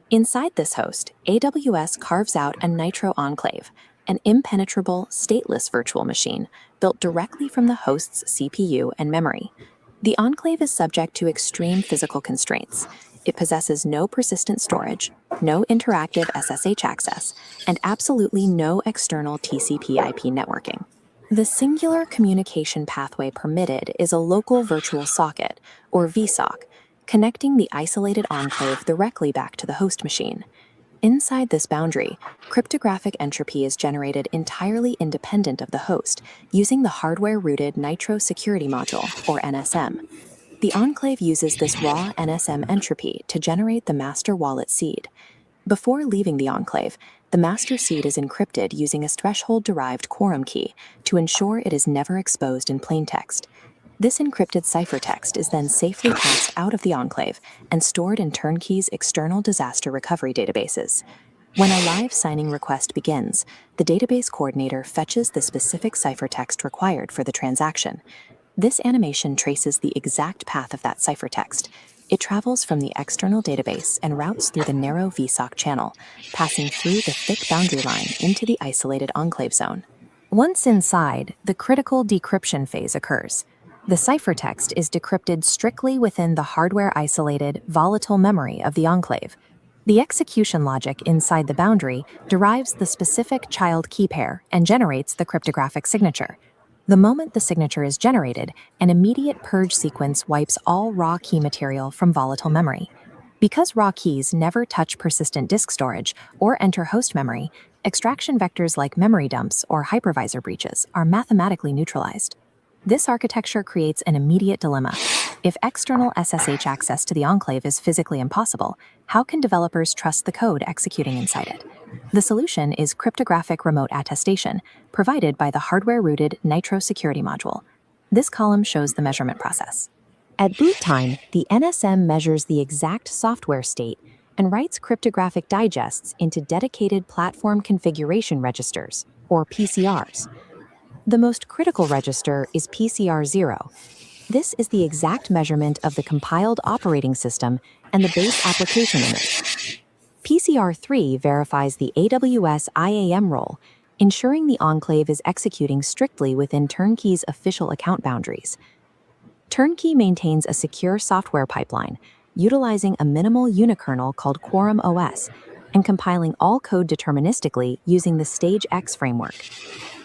Inside this host, AWS carves out a Nitro enclave, an impenetrable, stateless virtual machine built directly from the host's CPU and memory. The enclave is subject to extreme physical constraints. It possesses no persistent storage, no interactive SSH access, and absolutely no external TCP/IP networking. The singular communication pathway permitted is a local virtual socket, or VSOC, connecting the isolated enclave directly back to the host machine. Inside this boundary, cryptographic entropy is generated entirely independent of the host, using the hardware-rooted Nitro Security Module, or NSM. The enclave uses this raw NSM entropy to generate the master wallet seed. Before leaving the enclave, the master seed is encrypted using a threshold-derived quorum key to ensure it is never exposed in plaintext. This encrypted ciphertext is then safely passed out of the enclave and stored in Turnkey's external disaster recovery databases. When a live signing request begins, the database coordinator fetches the specific ciphertext required for the transaction. This animation traces the exact path of that ciphertext. It travels from the external database and routes through the narrow VSOC channel, passing through the thick boundary line into the isolated enclave zone. Once inside, the critical decryption phase occurs. The ciphertext is decrypted strictly within the hardware-isolated, volatile memory of the enclave. The execution logic inside the boundary derives the specific child key pair and generates the cryptographic signature. The moment the signature is generated, an immediate purge sequence wipes all raw key material from volatile memory. Because raw keys never touch persistent disk storage or enter host memory, extraction vectors like memory dumps or hypervisor breaches are mathematically neutralized. This architecture creates an immediate dilemma. If external SSH access to the enclave is physically impossible, how can developers trust the code executing inside it? The solution is cryptographic remote attestation, provided by the hardware-rooted Nitro security module. This column shows the measurement process. At boot time, the NSM measures the exact software state and writes cryptographic digests into dedicated platform configuration registers, or PCRs. The most critical register is PCR 0. This is the exact measurement of the compiled operating system and the base application image. PCR 3 verifies the AWS IAM role, ensuring the enclave is executing strictly within Turnkey's official account boundaries. Turnkey maintains a secure software pipeline, utilizing a minimal unikernel called Quorum OS, and compiling all code deterministically using the Stage X framework.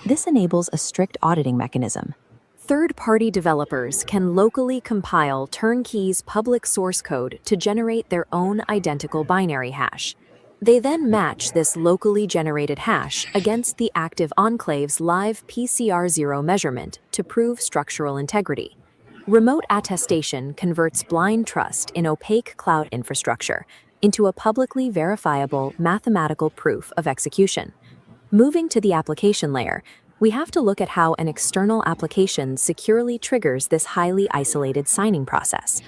This enables a strict auditing mechanism. Third-party developers can locally compile Turnkey's public source code to generate their own identical binary hash. They then match this locally generated hash against the active enclave's live PCR0 measurement to prove structural integrity. Remote attestation converts blind trust in opaque cloud infrastructure into a publicly verifiable mathematical proof of execution. Moving to the application layer, we have to look at how an external application securely triggers this highly isolated signing process.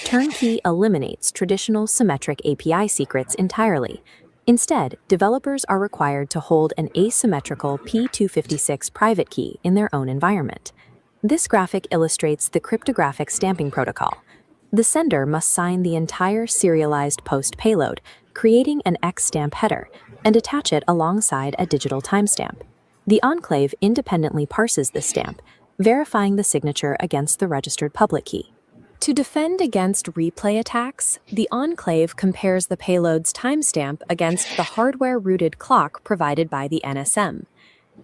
Turnkey eliminates traditional symmetric API secrets entirely. Instead, developers are required to hold an asymmetrical P256 private key in their own environment. This graphic illustrates the cryptographic stamping protocol. The sender must sign the entire serialized post payload, creating an X stamp header, and attach it alongside a digital timestamp. The enclave independently parses this stamp, verifying the signature against the registered public key. To defend against replay attacks, the enclave compares the payload's timestamp against the hardware-rooted clock provided by the NSM.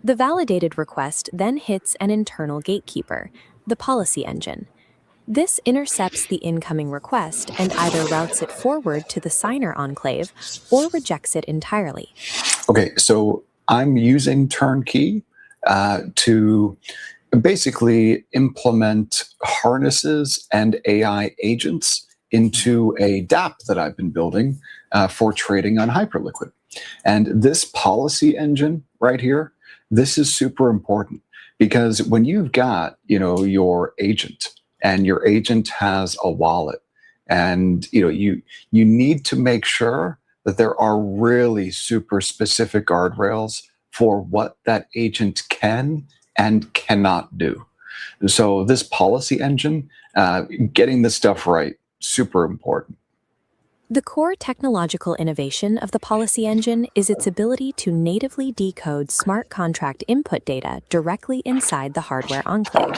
The validated request then hits an internal gatekeeper, the policy engine. This intercepts the incoming request and either routes it forward to the signer enclave or rejects it entirely. Okay, so I'm using Turnkey to basically implement harnesses and AI agents into a DApp that I've been building for trading on Hyperliquid. And this policy engine right here, this is super important because when you've got, your agent and your agent has a wallet and, you need to make sure that there are really super specific guardrails for what that agent can and cannot do. So this policy engine, getting this stuff right, super important. The core technological innovation of the policy engine is its ability to natively decode smart contract input data directly inside the hardware enclave.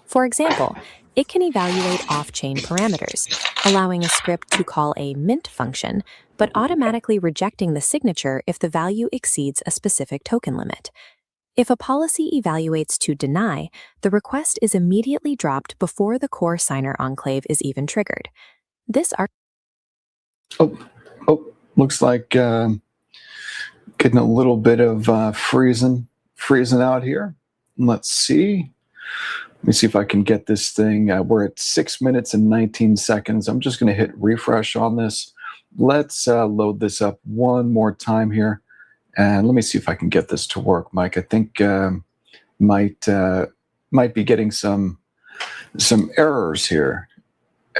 For example, it can evaluate off-chain parameters, allowing a script to call a mint function, but automatically rejecting the signature if the value exceeds a specific token limit. If a policy evaluates to deny, the request is immediately dropped before the core signer enclave is even triggered. This Looks like getting a little bit of freezing out here. Let's see. Let me see if I can get this thing. We're at 6 minutes and 19 seconds. I'm just going to hit refresh on this. Let's load this up one more time here. And let me see if I can get this to work, Mike. I think might be getting some errors here.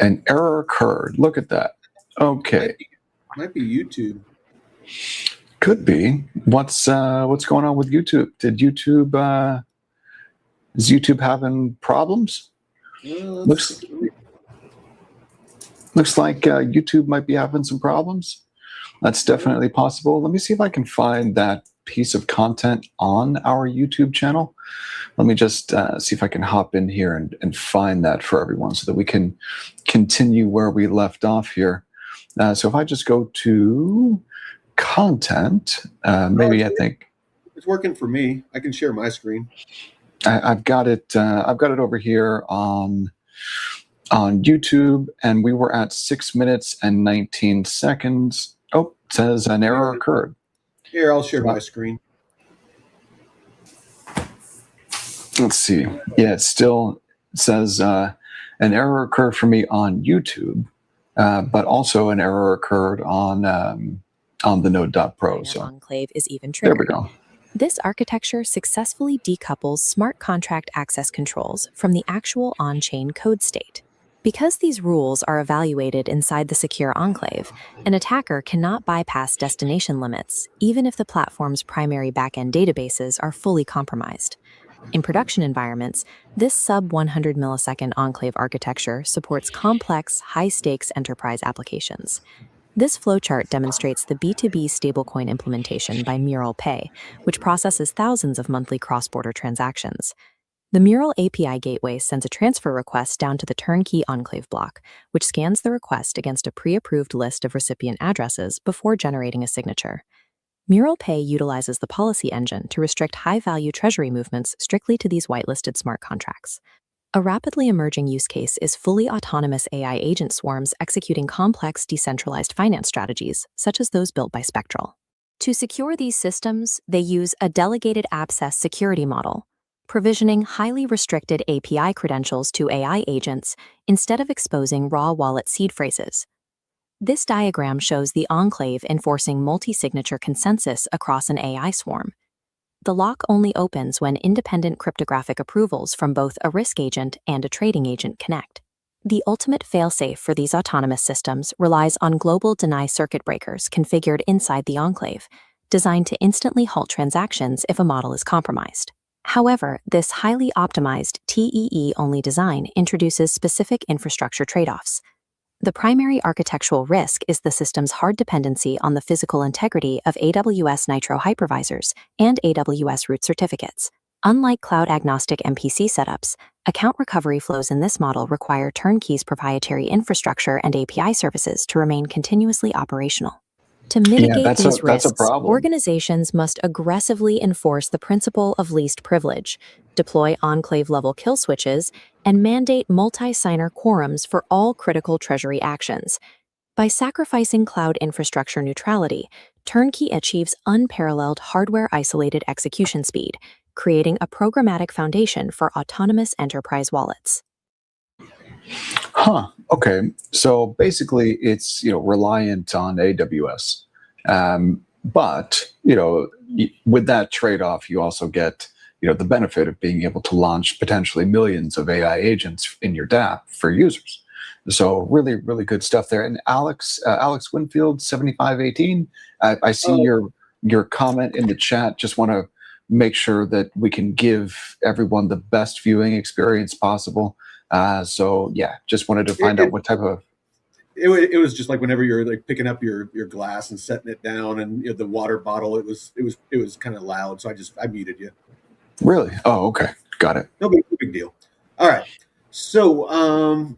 An error occurred. Look at that. Okay. Might be YouTube. Could be. What's going on with YouTube? Is YouTube having problems? Looks like YouTube might be having some problems. That's definitely possible. Let me see if I can find that piece of content on our YouTube channel. Let me just see if I can hop in here and find that for everyone so that we can continue where we left off here. So if I just go to content, maybe I think it's working for me. I can share my screen. I've got it over here on on YouTube, and we were at 6 minutes and 19 seconds. Oh, it says an error occurred. Here, I'll share my screen. Let's see. Yeah, it still says an error occurred for me on YouTube, but also an error occurred on the Node.pro. So Enclave is even trickier. There we go. This architecture successfully decouples smart contract access controls from the actual on-chain code state. Because these rules are evaluated inside the secure enclave, an attacker cannot bypass destination limits, even if the platform's primary backend databases are fully compromised. In production environments, this sub-100 millisecond enclave architecture supports complex, high-stakes enterprise applications. This flowchart demonstrates the B2B stablecoin implementation by Mural Pay, which processes thousands of monthly cross-border transactions. The Mural API gateway sends a transfer request down to the Turnkey enclave block, which scans the request against a pre-approved list of recipient addresses before generating a signature. Mural Pay utilizes the policy engine to restrict high-value treasury movements strictly to these whitelisted smart contracts. A rapidly emerging use case is fully autonomous AI agent swarms executing complex decentralized finance strategies, such as those built by Spectral. To secure these systems, they use a delegated access security model, provisioning highly restricted API credentials to AI agents instead of exposing raw wallet seed phrases. This diagram shows the enclave enforcing multi-signature consensus across an AI swarm. The lock only opens when independent cryptographic approvals from both a risk agent and a trading agent connect. The ultimate failsafe for these autonomous systems relies on global deny circuit breakers configured inside the enclave, designed to instantly halt transactions if a model is compromised. However, this highly optimized TEE-only design introduces specific infrastructure trade-offs. The primary architectural risk is the system's hard dependency on the physical integrity of AWS Nitro hypervisors and AWS root certificates. Unlike cloud-agnostic MPC setups, account recovery flows in this model require Turnkey's proprietary infrastructure and API services to remain continuously operational. To mitigate these risks, organizations must aggressively enforce the principle of least privilege, deploy enclave-level kill switches, and mandate multi-signer quorums for all critical treasury actions. By sacrificing cloud infrastructure neutrality, Turnkey achieves unparalleled hardware-isolated execution speed, creating a programmatic foundation for autonomous enterprise wallets. Okay. So basically, it's reliant on AWS, but with that trade-off, you also get the benefit of being able to launch potentially millions of AI agents in your dApp for users. So really, really good stuff there. And Alex Winfield 7518, I see your comment in the chat. Just want to make sure that we can give everyone the best viewing experience possible. So yeah, just wanted to find out what type of. It was just like whenever you're like picking up your glass and setting it down, and the water bottle. It was kind of loud, so I muted you. Really? Oh, okay, got it. No big deal. All right, so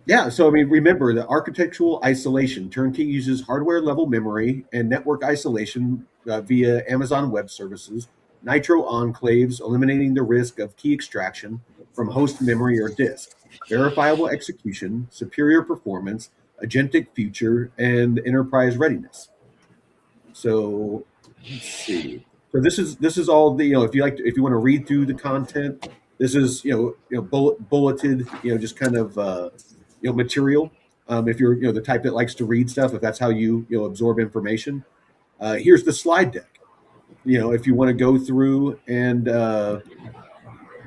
yeah, so I mean, remember the architectural isolation. Turnkey uses hardware level memory and network isolation via Amazon Web Services, Nitro enclaves, eliminating the risk of key extraction from host memory or disk, verifiable execution, superior performance, agentic future, and enterprise readiness. So let's see. So this is all the if you want to read through the content, this is bulleted just kind of material. If you're the type that likes to read stuff, if that's how you absorb information, here's the slide deck. If you want to go through and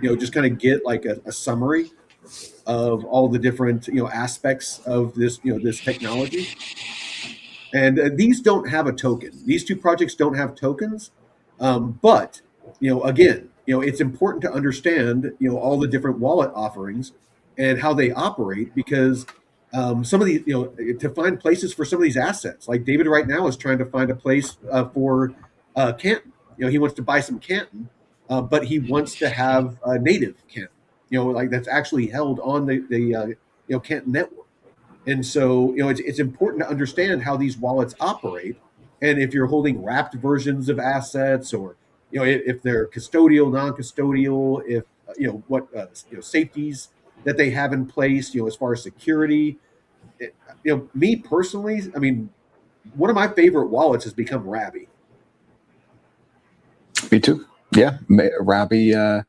just kind of get like a summary of all the different aspects of this this technology. And these don't have a token. These two projects don't have tokens, but again, it's important to understand all the different wallet offerings and how they operate, because some of these to find places for some of these assets. Like David right now is trying to find a place for Canton. He wants to buy some Canton, but he wants to have a native Canton. Like that's actually held on the Canton network. And so, it's important to understand how these wallets operate, and if you're holding wrapped versions of assets, or if they're custodial, non-custodial, if what safeties that they have in place, as far as security. Me personally, I mean, one of my favorite wallets has become Rabby. Me too. Yeah, Rabby. I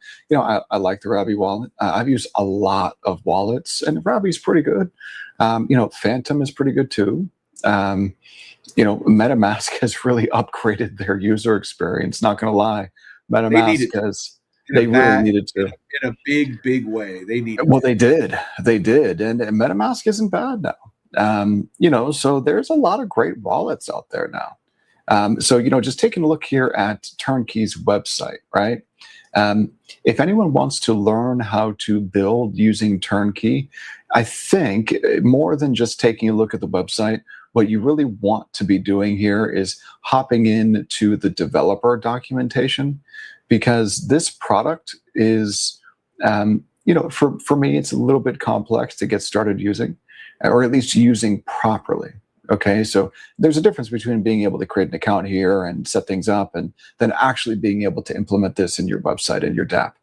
like the Rabby wallet. I've used a lot of wallets, and Rabby's pretty good. Phantom is pretty good too. MetaMask has really upgraded their user experience. Not going to lie, They needed MetaMask has. in a They really bad, needed to. in a big way. They needed. Well, they did. They did, and MetaMask isn't bad now. So there's a lot of great wallets out there now. So just taking a look here at Turnkey's website, right? If anyone wants to learn how to build using Turnkey, I think more than just taking a look at the website, what you really want to be doing here is hopping into the developer documentation, because this product is, for me, it's a little bit complex to get started using, or at least using properly. Okay, so there's a difference between being able to create an account here and set things up, and then actually being able to implement this in your website and your dApp.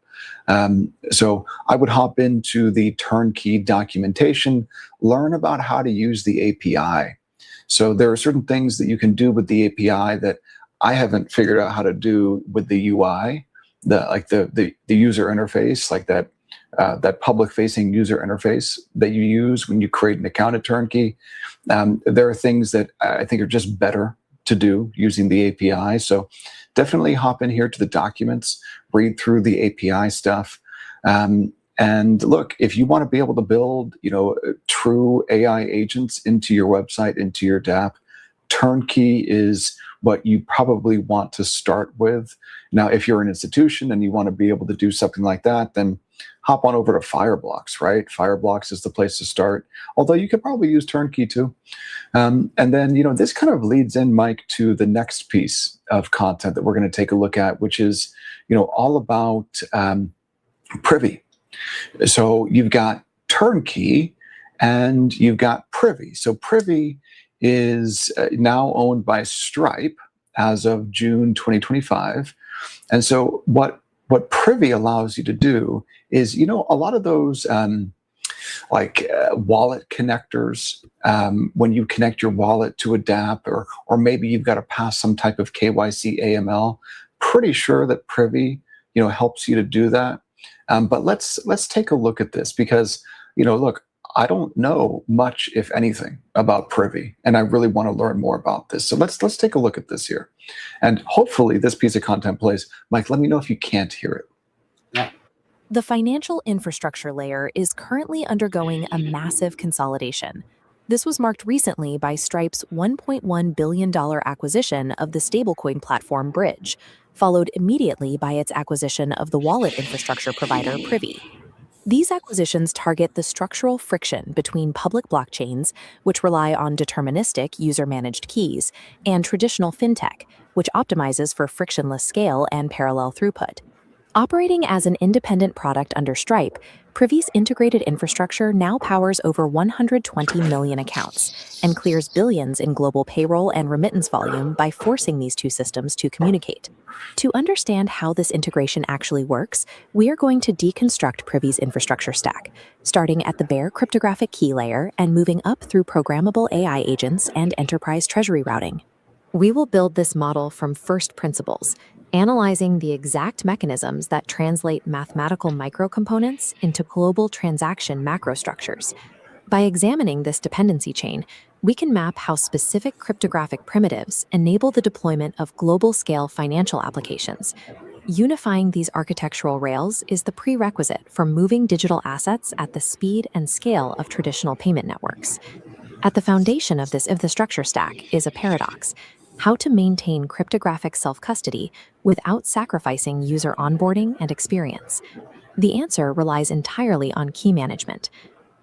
So I would hop into the Turnkey documentation, learn about how to use the API. So there are certain things that you can do with the API that I haven't figured out how to do with the UI, the user interface, like that public-facing user interface that you use when you create an account at Turnkey. There are things that I think are just better to do using the API. So definitely hop in here to the documents, read through the API stuff. And look, if you want to be able to build, true AI agents into your website, into your dApp, Turnkey is what you probably want to start with. Now, if you're an institution and you want to be able to do something like that, then hop on over to Fireblocks, right? Fireblocks is the place to start, although you could probably use Turnkey too. And then, this kind of leads in, Mike, to the next piece of content that we're going to take a look at, which is, all about Privy. So you've got Turnkey and you've got Privy. So Privy is now owned by Stripe as of June 2025. And so what Privy allows you to do is, a lot of those wallet connectors, when you connect your wallet to a dApp, or maybe you've got to pass some type of KYC AML, pretty sure that Privy, helps you to do that. But let's take a look at this, because, look, I don't know much, if anything, about Privy, and I really want to learn more about this. So let's take a look at this here, and hopefully this piece of content plays. Mike, let me know if you can't hear it. Yeah. The financial infrastructure layer is currently undergoing a massive consolidation. This was marked recently by Stripe's $1.1 billion acquisition of the stablecoin platform Bridge, followed immediately by its acquisition of the wallet infrastructure provider Privy. These acquisitions target the structural friction between public blockchains, which rely on deterministic user-managed keys, and traditional fintech, which optimizes for frictionless scale and parallel throughput. Operating as an independent product under Stripe, Privy's integrated infrastructure now powers over 120 million accounts and clears billions in global payroll and remittance volume by forcing these two systems to communicate. To understand how this integration actually works, we are going to deconstruct Privy's infrastructure stack, starting at the bare cryptographic key layer and moving up through programmable AI agents and enterprise treasury routing. We will build this model from first principles, analyzing the exact mechanisms that translate mathematical microcomponents into global transaction macrostructures. By examining this dependency chain, we can map how specific cryptographic primitives enable the deployment of global-scale financial applications. Unifying these architectural rails is the prerequisite for moving digital assets at the speed and scale of traditional payment networks. At the foundation of this infrastructure stack is a paradox: how to maintain cryptographic self-custody without sacrificing user onboarding and experience. The answer relies entirely on key management.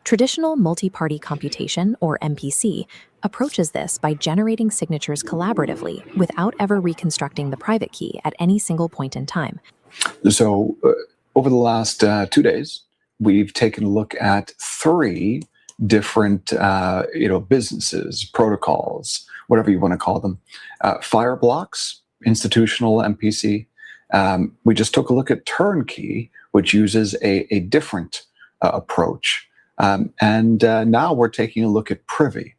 Traditional multi-party computation, or MPC, approaches this by generating signatures collaboratively without ever reconstructing the private key at any single point in time. So over the last 2 days, we've taken a look at 3 different businesses, protocols, whatever you want to call them. Fireblocks, institutional MPC. We just took a look at Turnkey, which uses a different approach. And now we're taking a look at Privy.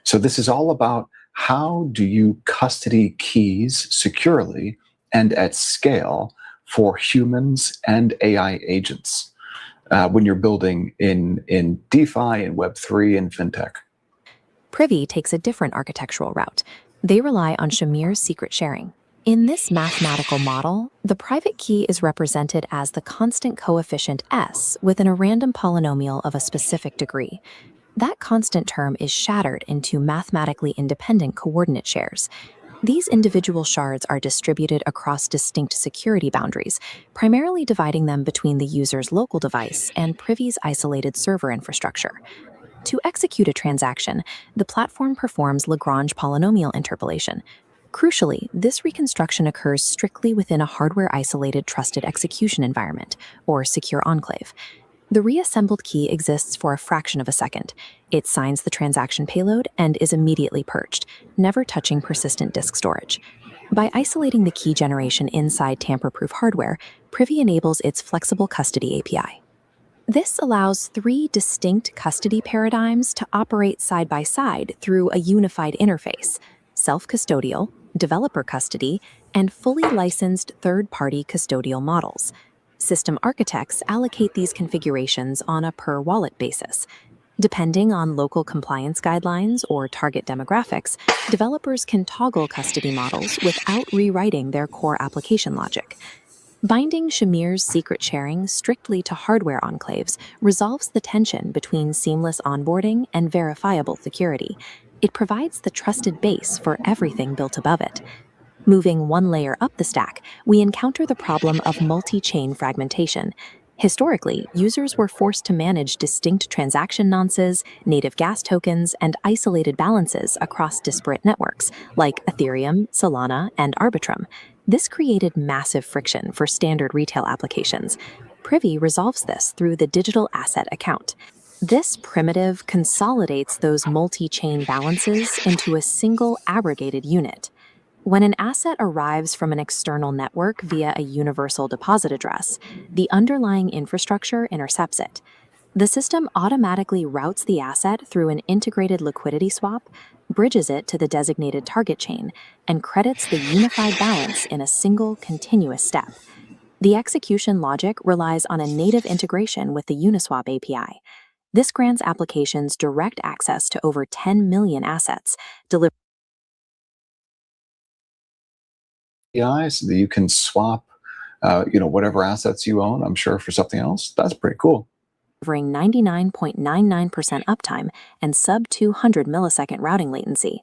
So this is all about how do you custody keys securely and at scale for humans and AI agents when you're building in DeFi and Web3 and FinTech. Privy takes a different architectural route. They rely on Shamir's secret sharing. In this mathematical model, the private key is represented as the constant coefficient s within a random polynomial of a specific degree. That constant term is shattered into mathematically independent coordinate shares. These individual shards are distributed across distinct security boundaries, primarily dividing them between the user's local device and Privy's isolated server infrastructure. To execute a transaction, the platform performs Lagrange polynomial interpolation. Crucially, this reconstruction occurs strictly within a hardware-isolated trusted execution environment, or secure enclave. The reassembled key exists for a fraction of a second. It signs the transaction payload and is immediately purged, never touching persistent disk storage. By isolating the key generation inside tamper-proof hardware, Privy enables its flexible custody API. This allows 3 distinct custody paradigms to operate side by side through a unified interface: self-custodial, developer custody, and fully licensed third-party custodial models. System architects allocate these configurations on a per-wallet basis. Depending on local compliance guidelines or target demographics, developers can toggle custody models without rewriting their core application logic. Binding Shamir's secret sharing strictly to hardware enclaves resolves the tension between seamless onboarding and verifiable security. It provides the trusted base for everything built above it. Moving one layer up the stack, we encounter the problem of multi-chain fragmentation. Historically, users were forced to manage distinct transaction nonces, native gas tokens, and isolated balances across disparate networks, like Ethereum, Solana, and Arbitrum. This created massive friction for standard retail applications. Privy resolves this through the digital asset account. This primitive consolidates those multi-chain balances into a single aggregated unit. When an asset arrives from an external network via a universal deposit address, the underlying infrastructure intercepts it. The system automatically routes the asset through an integrated liquidity swap, bridges it to the designated target chain, and credits the unified balance in a single continuous step. The execution logic relies on a native integration with the Uniswap API. This grants applications direct access to over 10 million assets, delivering API so that you can swap, whatever assets you own, I'm sure, for something else. That's pretty cool. 99.99% uptime and sub-200 millisecond routing latency.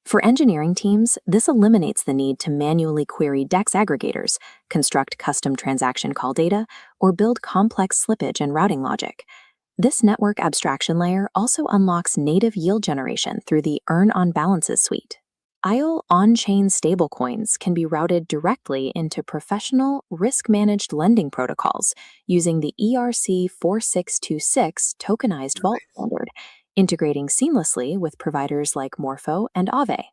For engineering teams, this eliminates the need to manually query DEX aggregators, construct custom transaction call data, or build complex slippage and routing logic. This network abstraction layer also unlocks native yield generation through the Earn on Balances suite. IOL on-chain stablecoins can be routed directly into professional, risk-managed lending protocols using the ERC-4626 tokenized vault standard, integrating seamlessly with providers like Morpho and Aave.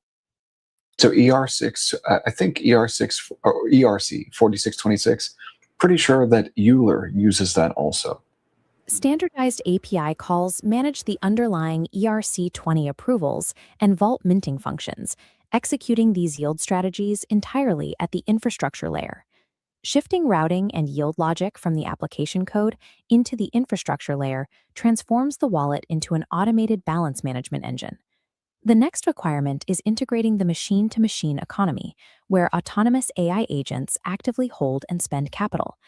So ER6, I think ER6 or ERC 4626, pretty sure that Euler uses that also. Standardized API calls manage the underlying ERC20 approvals and vault minting functions, executing these yield strategies entirely at the infrastructure layer. Shifting routing and yield logic from the application code into the infrastructure layer transforms the wallet into an automated balance management engine. The next requirement is integrating the machine-to-machine economy, where autonomous AI agents actively hold and spend capital.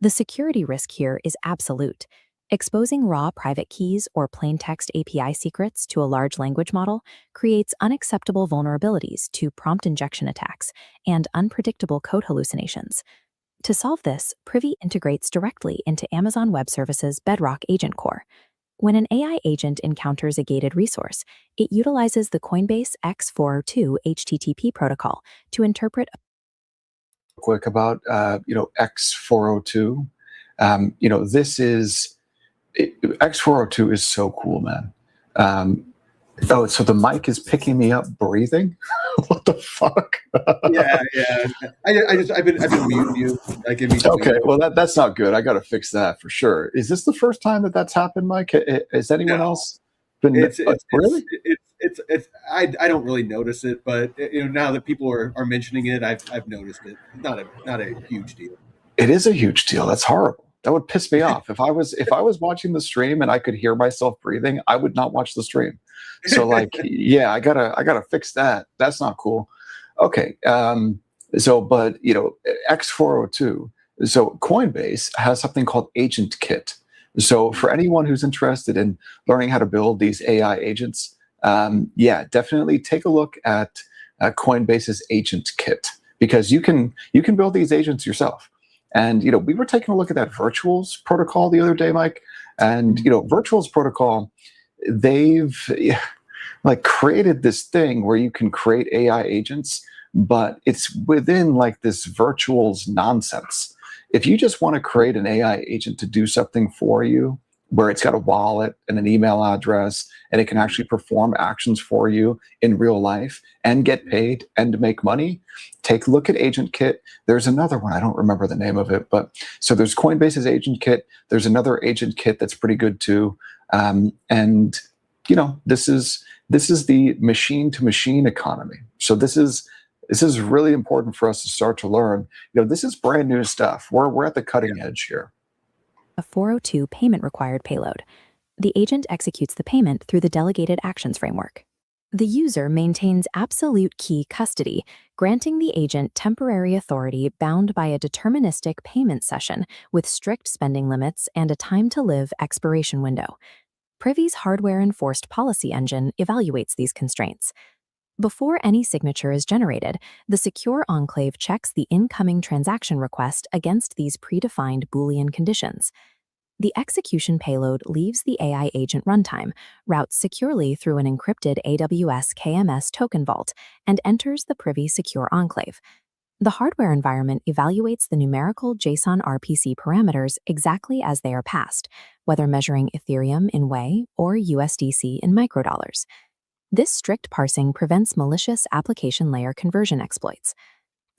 The security risk here is absolute. Exposing raw private keys or plaintext API secrets to a large language model creates unacceptable vulnerabilities to prompt injection attacks and unpredictable code hallucinations. To solve this, Privy integrates directly into Amazon Web Services' Bedrock Agent Core. When an AI agent encounters a gated resource, it utilizes the Coinbase X402 HTTP protocol to interpret Quick about X402. This is X402 is so cool, man. Oh, so the mic is picking me up breathing? What the fuck? Yeah, yeah. I've been muting you like in Okay, between. well that's not good. I got to fix that for sure. Is this the first time that that's happened, Mike? Has anyone No, else been really? I don't really notice it, but now that people are mentioning it, I've noticed it. It's not a huge deal. It is a huge deal. That's horrible. That would piss me off. If I was watching the stream and I could hear myself breathing, I would not watch the stream. So like, yeah, I gotta fix that. That's not cool. Okay. So, but X402. So Coinbase has something called Agent Kit. So for anyone who's interested in learning how to build these AI agents, yeah, definitely take a look at Coinbase's Agent Kit because you can build these agents yourself. And we were taking a look at that virtuals protocol the other day, Mike. And virtuals protocol, they've like created this thing where you can create AI agents, but it's within like this virtuals nonsense. If you just want to create an AI agent to do something for you, where it's got a wallet and an email address, and it can actually perform actions for you in real life and get paid and make money, take a look at Agent Kit. There's another one, I don't remember the name of it, but so there's Coinbase's Agent Kit. There's another Agent Kit that's pretty good too. And this is the machine to machine economy. So this is really important for us to start to learn. This is brand new stuff. We're at the cutting edge here. A 402 payment required payload. The agent executes the payment through the delegated actions framework. The user maintains absolute key custody, granting the agent temporary authority bound by a deterministic payment session with strict spending limits and a time-to-live expiration window. Privy's hardware-enforced policy engine evaluates these constraints. Before any signature is generated, the secure enclave checks the incoming transaction request against these predefined Boolean conditions. The execution payload leaves the AI agent runtime, routes securely through an encrypted AWS KMS token vault, and enters the Privy secure enclave. The hardware environment evaluates the numerical JSON RPC parameters exactly as they are passed, whether measuring Ethereum in Wei or USDC in microdollars. This strict parsing prevents malicious application layer conversion exploits.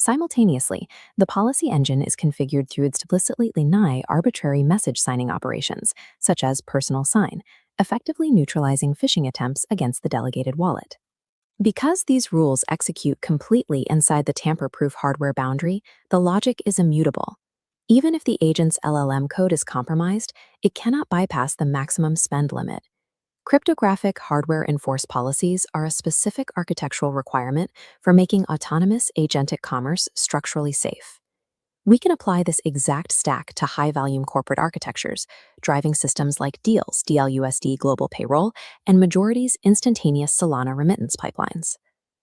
Simultaneously, the policy engine is configured to explicitly deny arbitrary message signing operations, such as personal sign, effectively neutralizing phishing attempts against the delegated wallet. Because these rules execute completely inside the tamper-proof hardware boundary, the logic is immutable. Even if the agent's LLM code is compromised, it cannot bypass the maximum spend limit. Cryptographic hardware-enforced policies are a specific architectural requirement for making autonomous agentic commerce structurally safe. We can apply this exact stack to high-volume corporate architectures, driving systems like Deal's DLUSD global payroll and Majority's instantaneous Solana remittance pipelines.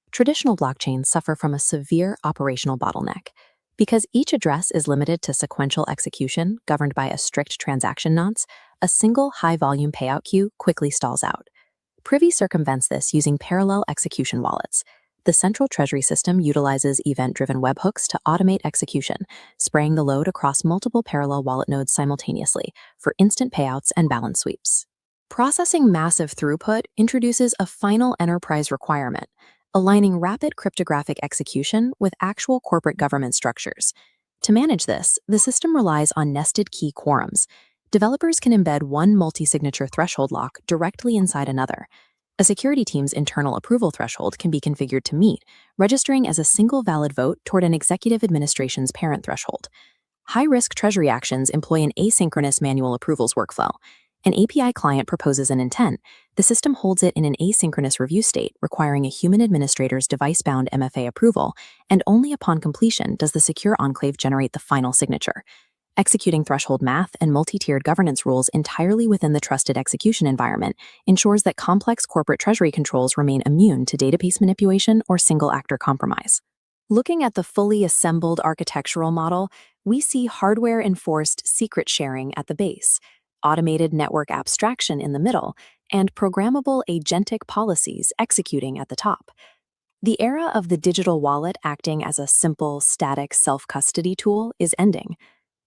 Traditional blockchains suffer from a severe operational bottleneck. Because each address is limited to sequential execution governed by a strict transaction nonce, a single high-volume payout queue quickly stalls out. Privy circumvents this using parallel execution wallets. The central treasury system utilizes event-driven webhooks to automate execution, spraying the load across multiple parallel wallet nodes simultaneously for instant payouts and balance sweeps. Processing massive throughput introduces a final enterprise requirement, aligning rapid cryptographic execution with actual corporate government structures. To manage this, the system relies on nested key quorums. Developers can embed one multi-signature threshold lock directly inside another. A security team's internal approval threshold can be configured to meet, registering as a single valid vote toward an executive administration's parent threshold. High-risk treasury actions employ an asynchronous manual approvals workflow. An API client proposes an intent. The system holds it in an asynchronous review state, requiring a human administrator's device-bound MFA approval, and only upon completion does the secure enclave generate the final signature. Executing threshold math and multi-tiered governance rules entirely within the trusted execution environment ensures that complex corporate treasury controls remain immune to database manipulation or single-actor compromise. Looking at the fully assembled architectural model, we see hardware-enforced secret sharing at the base, automated network abstraction in the middle, and programmable agentic policies executing at the top. The era of the digital wallet acting as a simple, static self-custody tool is ending.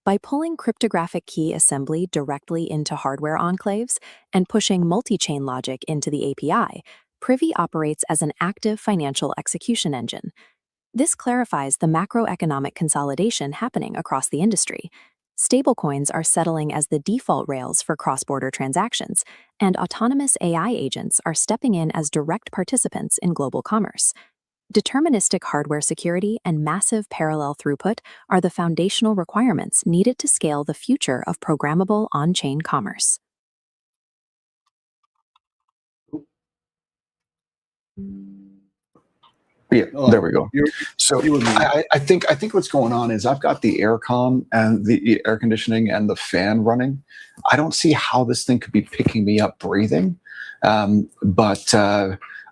By pulling cryptographic key assembly directly into hardware enclaves and pushing multi-chain logic into the API, Privy operates as an active financial execution engine. This clarifies the macroeconomic consolidation happening across the industry. Stablecoins are settling as the default rails for cross-border transactions, and autonomous AI agents are stepping in as direct participants in global commerce. Deterministic hardware security and massive parallel throughput are the foundational requirements needed to scale the future of programmable on-chain commerce. Yeah, Oh, there we go. you're So you were muted. I think what's going on is I've got the aircon and the air conditioning and the fan running. I don't see how this thing could be picking me up breathing, but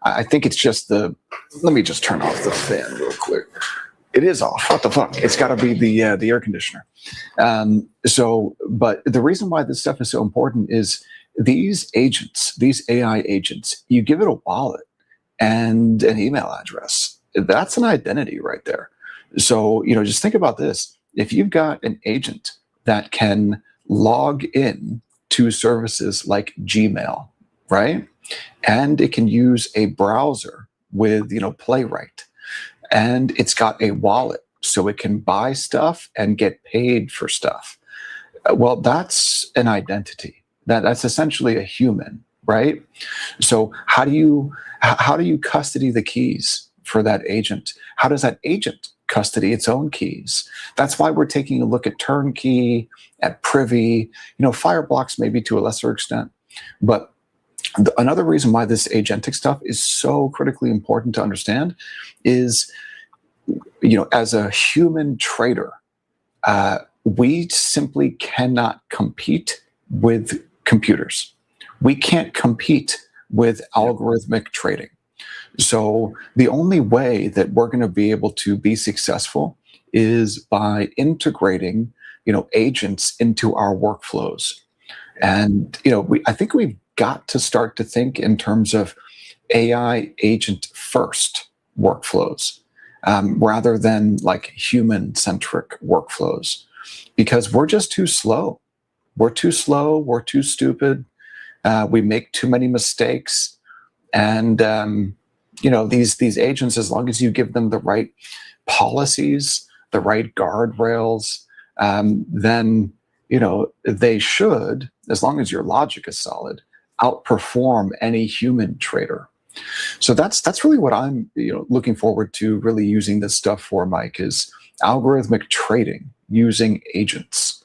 I think it's just the. Let me just turn off the fan real quick. It is off. What the fuck? It's got to be the air conditioner. But the reason why this stuff is so important is these agents, these AI agents. You give it a wallet and an email address. That's an identity right there. So, just think about this. If you've got an agent that can log in to services like Gmail, right? And it can use a browser with, Playwright, and it's got a wallet so it can buy stuff and get paid for stuff. Well, that's an identity. That's essentially a human, right? So how do you custody the keys for that agent? How does that agent custody its own keys? That's why we're taking a look at Turnkey, at Privy, Fireblocks maybe to a lesser extent. But another reason why this agentic stuff is so critically important to understand is, as a human trader, we simply cannot compete with computers. We can't compete with algorithmic trading. So the only way that we're going to be able to be successful is by integrating, agents into our workflows. And, I think we've got to start to think in terms of AI agent first workflows, rather than like human centric workflows, because we're just too slow. We're too slow. We're too stupid. We make too many mistakes. And, these agents, as long as you give them the right policies, the right guardrails, then, they should, as long as your logic is solid, outperform any human trader. So that's really what I'm looking forward to really using this stuff for, Mike, is algorithmic trading using agents.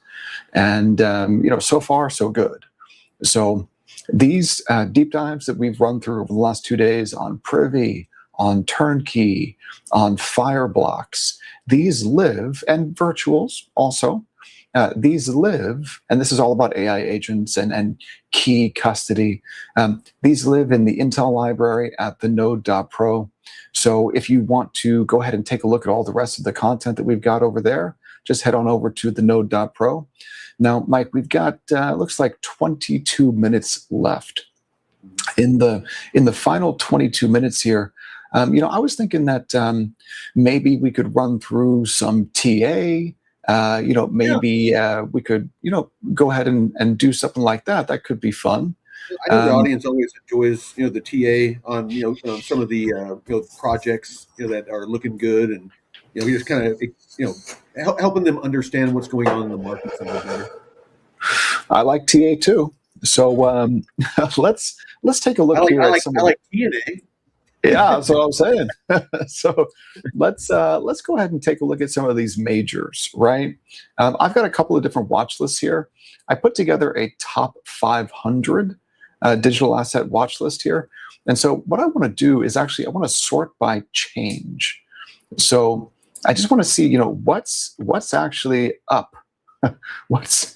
And so far so good. So these deep dives that we've run through over the last 2 days on Privy, on Turnkey, on Fireblocks, these live, and virtuals also, these live, and this is all about AI agents and key custody. These live in the Intel library at the node.pro. So if you want to go ahead and take a look at all the rest of the content that we've got over there, just head on over to the node.pro. Now, Mike, we've got looks like 22 minutes left. In the final 22 minutes here, I was thinking that maybe we could run through some TA. Maybe we could, go ahead and do something like that. That could be fun. I know the audience always enjoys, the TA on, some of the, projects, that are looking good, and we just kind of, helping them understand what's going on in the markets a little better. I like TA too. So let's take a look here at some. I like TNA. Yeah, that's what I'm saying. So let's go ahead and take a look at some of these majors, right? I've got a couple of different watch lists here. I put together a top 500 digital asset watch list here. And so what I want to do is actually I want to sort by change. So I just want to see, what's actually up. What's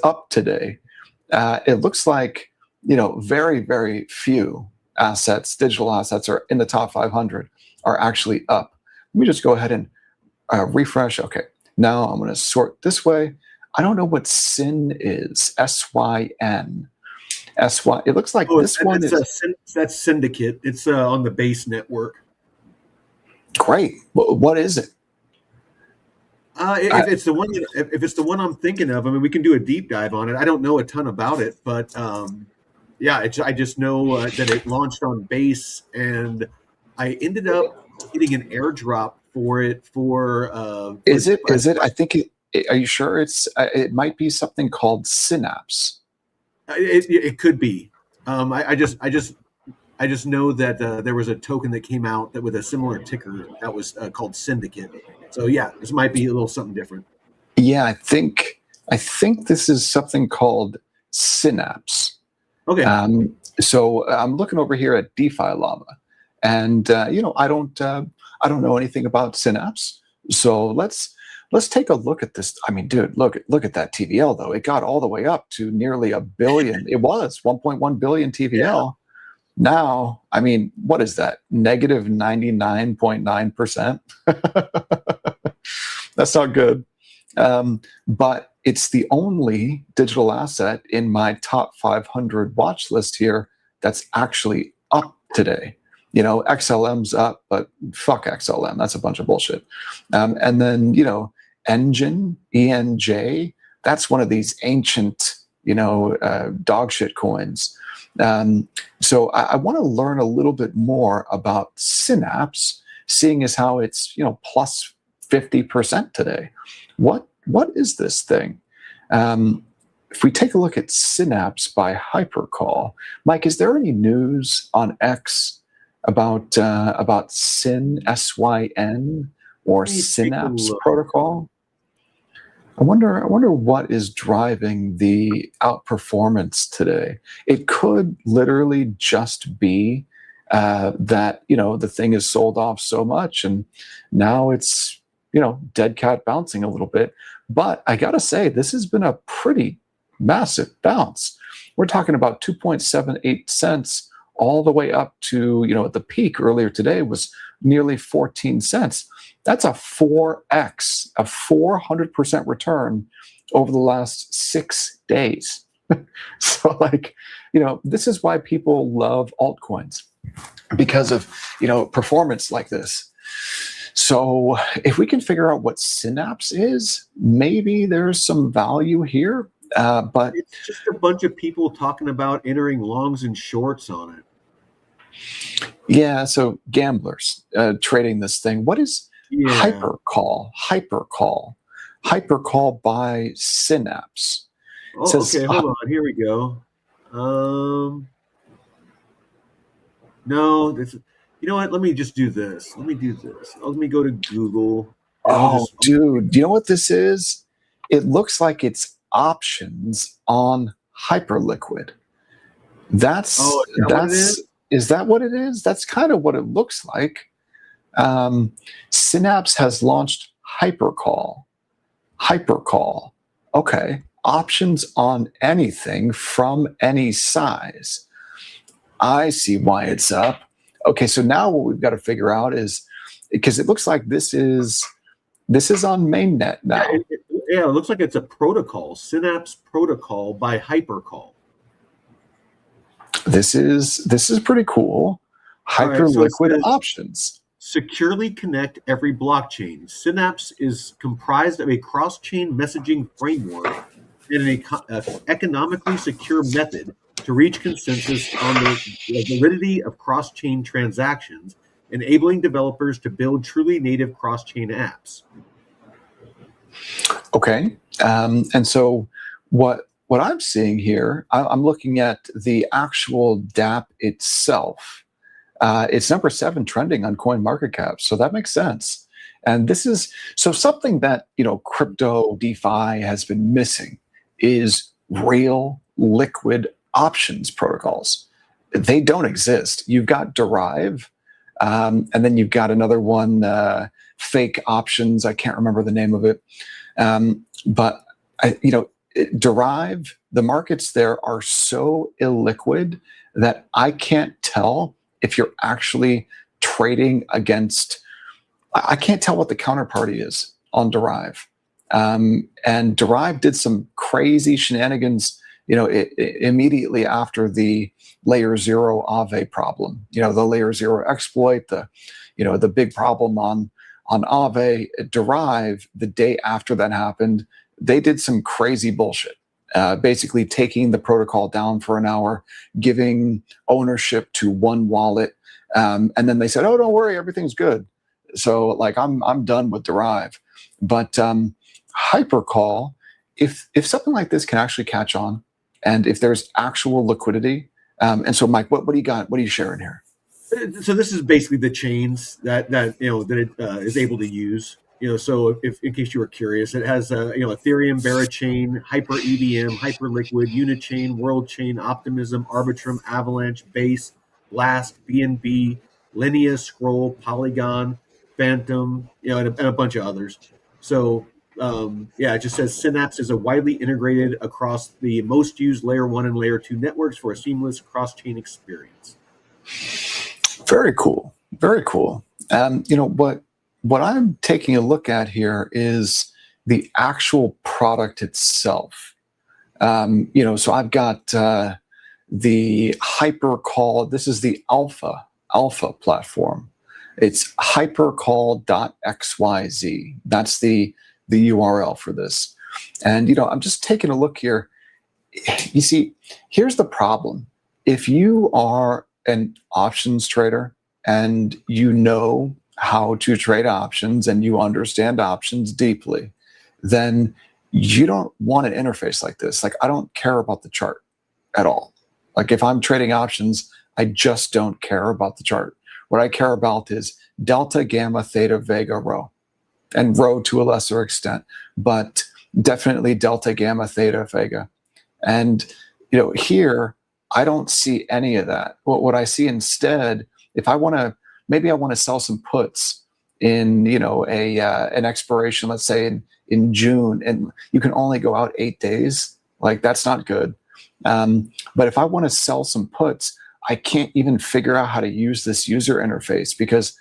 up today? It looks like, very, very few assets, digital assets, are in the top 500 are actually up. Let me just go ahead and refresh. Okay, now I'm going to sort this way. I don't know what SYN is. SYN. SY. It looks like this one that's Syndicate. It's on the base network. Great. What is it? If it's the one I'm thinking of, I mean, we can do a deep dive on it. I don't know a ton about it, but Yeah, I just know that it launched on base, and I ended up getting an airdrop for it for Is it? a Is it? I think. Are you sure it's? It might be something called Synapse. it could be. I just know that there was a token that came out that with a similar ticker that was called Syndicate. So yeah, this might be a little something different. Yeah, I think. I think this is something called Synapse. Okay. So I'm looking over here at DeFi Llama, and I don't know anything about Synapse. So let's take a look at this. I mean, dude, look at that TVL though. It got all the way up to nearly a billion. It was 1.1 billion TVL. Now, I mean, what is that? Negative 99.9%. That's not good. But it's the only digital asset in my top 500 watch list here that's actually up today. You know, XLM's up, but fuck XLM. That's a bunch of bullshit. And then, Engine, ENJ, that's one of these ancient, dog shit coins. So I want to learn a little bit more about Synapse, seeing as how it's, plus 50% today. What is this thing? If we take a look at Synapse by Hypercall, Mike, is there any news on X about Syn, SYN, or Synapse protocol? I wonder what is driving the outperformance today. It could literally just be that the thing is sold off so much, and now it's dead cat bouncing a little bit. But I gotta say, this has been a pretty massive bounce. We're talking about 2.78 cents all the way up to at the peak earlier today was nearly 14 cents. That's a 4x, a 400% return over the last 6 days. So this is why people love altcoins, because of performance like this. So if we can figure out what Synapse is, maybe there's some value here. But it's just a bunch of people talking about entering longs and shorts on it. Yeah, so gamblers trading this thing. What is Hypercall? Hypercall by Synapse. Okay, hold on. Here we go. No, this. You know what? Let me just do this. Let me go to Google. Dude, you know what this is? It looks like it's options on Hyperliquid. Is that what it is? That's kind of what it looks like. Synapse has launched Hypercall. Okay. Options on anything from any size. I see why it's up. Okay, so now what we've got to figure out is, because it looks like this is on mainnet now. Yeah, it looks like it's a protocol, Synapse protocol by Hypercall. This is pretty cool. Hyperliquid options. Securely connect every blockchain. Synapse is comprised of a cross-chain messaging framework and an economically secure method to reach consensus on the validity of cross-chain transactions, enabling developers to build truly native cross-chain apps. Okay, and so what I'm seeing here, I'm looking at the actual DApp itself. It's number 7 trending on CoinMarketCap, so that makes sense. And this is something that crypto DeFi has been missing is real liquid options protocols. They don't exist. You've got Derive, and then you've got another one, Fake Options. I can't remember the name of it, but Derive, the markets there are so illiquid that I can't tell if you're actually trading against. I can't tell what the counterparty is on Derive. And Derive did some crazy shenanigans, immediately after the layer 0 Aave problem, the layer 0 exploit, the big problem on Aave. Derive, the day after that happened, they did some crazy bullshit. basically taking the protocol down for an hour, giving ownership to one wallet, and then they said, "Oh, don't worry, everything's good." So like I'm done with Derive, but Hypercall, if something like this can actually catch on, and if there's actual liquidity, and so Mike, what do you got? What are you sharing here? So this is basically the chains that it is able to use. So if in case you were curious, it has Ethereum, Berachain, Hyper EVM, Hyperliquid, Unichain, World Chain, Optimism, Arbitrum, Avalanche, Base, Blast, BNB, Linea, Scroll, Polygon, Phantom, and a bunch of others. So it just says Synapse is a widely integrated across the most used layer 1 and layer 2 networks for a seamless cross-chain experience. Very cool. Very cool. What I'm taking a look at here is the actual product itself. So I've got the Hypercall. This is the alpha platform. It's hypercall.xyz. That's the URL for this. And I'm just taking a look here. You see, here's the problem. If you are an options trader and you know how to trade options and you understand options deeply, then you don't want an interface like this. Like, I don't care about the chart at all. Like, if I'm trading options, I just don't care about the chart. What I care about is delta, gamma, theta, vega, rho, and rho to a lesser extent, but definitely delta, gamma, theta, vega. And here I don't see any of that. What I see instead, if I want to, maybe I want to sell some puts in an expiration, let's say in June, and you can only go out 8 days. Like, that's not good. But if I want to sell some puts, I can't even figure out how to use this user interface because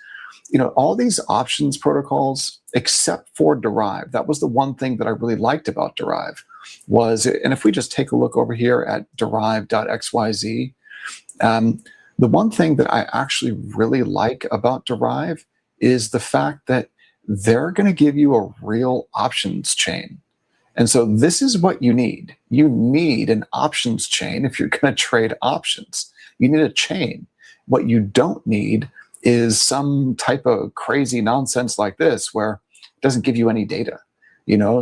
all these options protocols, except for Derive, that was the one thing that I really liked about Derive was, and if we just take a look over here at derive.xyz, the one thing that I actually really like about Derive is the fact that they're going to give you a real options chain. And so this is what you need. You need an options chain if you're going to trade options. You need a chain. What you don't need is some type of crazy nonsense like this where it doesn't give you any data.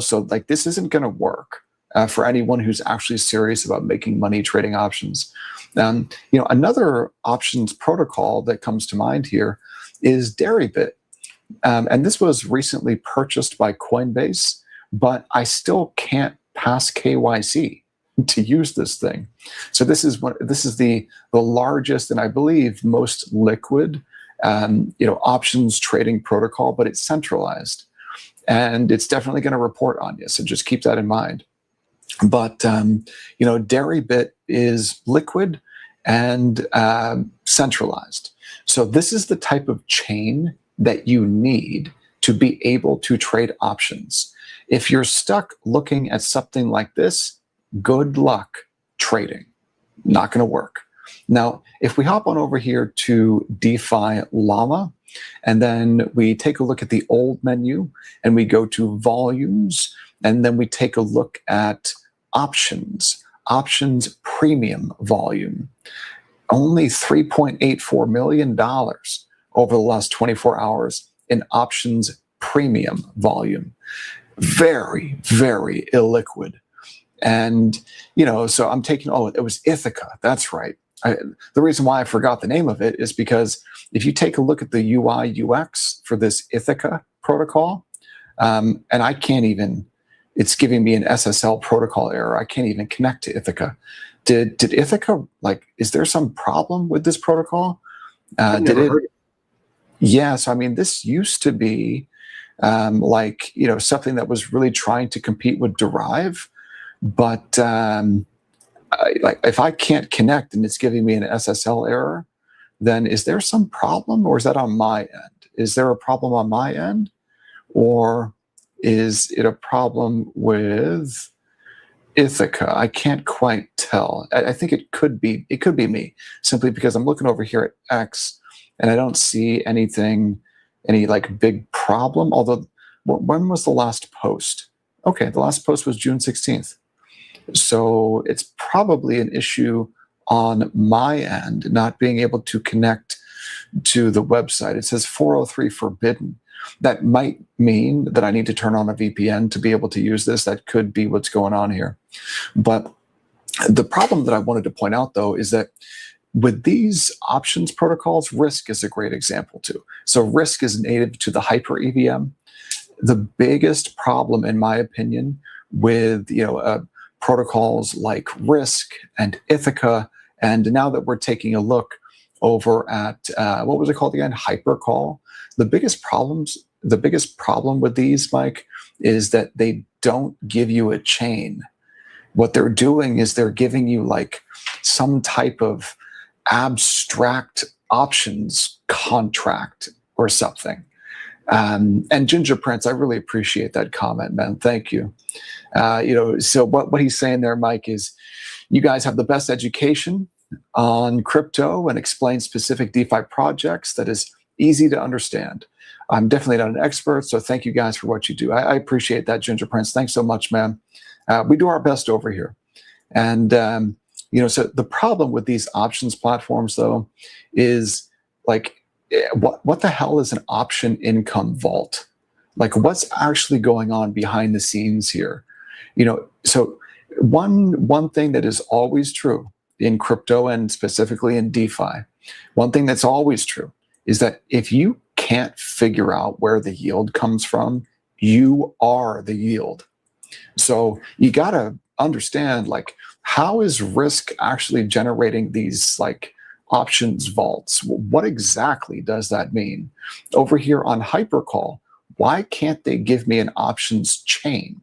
So like, this isn't going to work for anyone who's actually serious about making money trading options. Another options protocol that comes to mind here is Deribit. And this was recently purchased by Coinbase, but I still can't pass KYC to use this thing. So this is the largest and I believe most liquid options trading protocol, but it's centralized. And it's definitely going to report on you. So just keep that in mind. But, Deribit is liquid and centralized. So this is the type of chain that you need to be able to trade options. If you're stuck looking at something like this, good luck trading. Not going to work. Now, if we hop on over here to DeFi Llama, and then we take a look at the old menu, and we go to volumes, and then we take a look at options premium volume. Only $3.84 million over the last 24 hours in options premium volume. Very, very illiquid. And, so I'm taking, it was Ithaca. That's right. The reason why I forgot the name of it is because if you take a look at the UI UX for this Ithaca protocol, and I can't even, it's giving me an SSL protocol error. I can't even connect to Ithaca. Did Ithaca, is there some problem with this protocol? I've never heard of it. Yeah, so this used to be something that was really trying to compete with Derive, but if I can't connect and it's giving me an SSL error, then is there some problem, or is that on my end? Is there a problem on my end, or is it a problem with Ithaca? I can't quite tell. I think it could be me, simply because I'm looking over here at X and I don't see any big problem. Although, when was the last post? Okay, the last post was June 16th. So it's probably an issue on my end, not being able to connect to the website. It says 403 forbidden. That might mean that I need to turn on a VPN to be able to use this. That could be what's going on here. But the problem that I wanted to point out, though, is that with these options protocols, RISC is a great example too. So RISC is native to the Hyper EVM. The biggest problem, in my opinion, with protocols like RISC and Ithaca, and now that we're taking a look over at what was it called again? Hypercall. The biggest problem with these, Mike, is that they don't give you a chain. What they're doing is they're giving you like some type of abstract options contract or something. And Ginger Prince, I really appreciate that comment, man. Thank you. So what he's saying there, Mike, is you guys have the best education on crypto and explain specific DeFi projects that is easy to understand. I'm definitely not an expert, so thank you guys for what you do. I appreciate that, Ginger Prince. Thanks so much, man. We do our best over here. And, so the problem with these options platforms, though, is like, what the hell is an option income vault? Like, what's actually going on behind the scenes here? So one thing that is always true in crypto and specifically in DeFi, one thing that's always true is that if you can't figure out where the yield comes from, you are the yield. So you got to understand, like, how is RISC actually generating these like options vaults? What exactly does that mean? Over here on Hypercall, why can't they give me an options chain?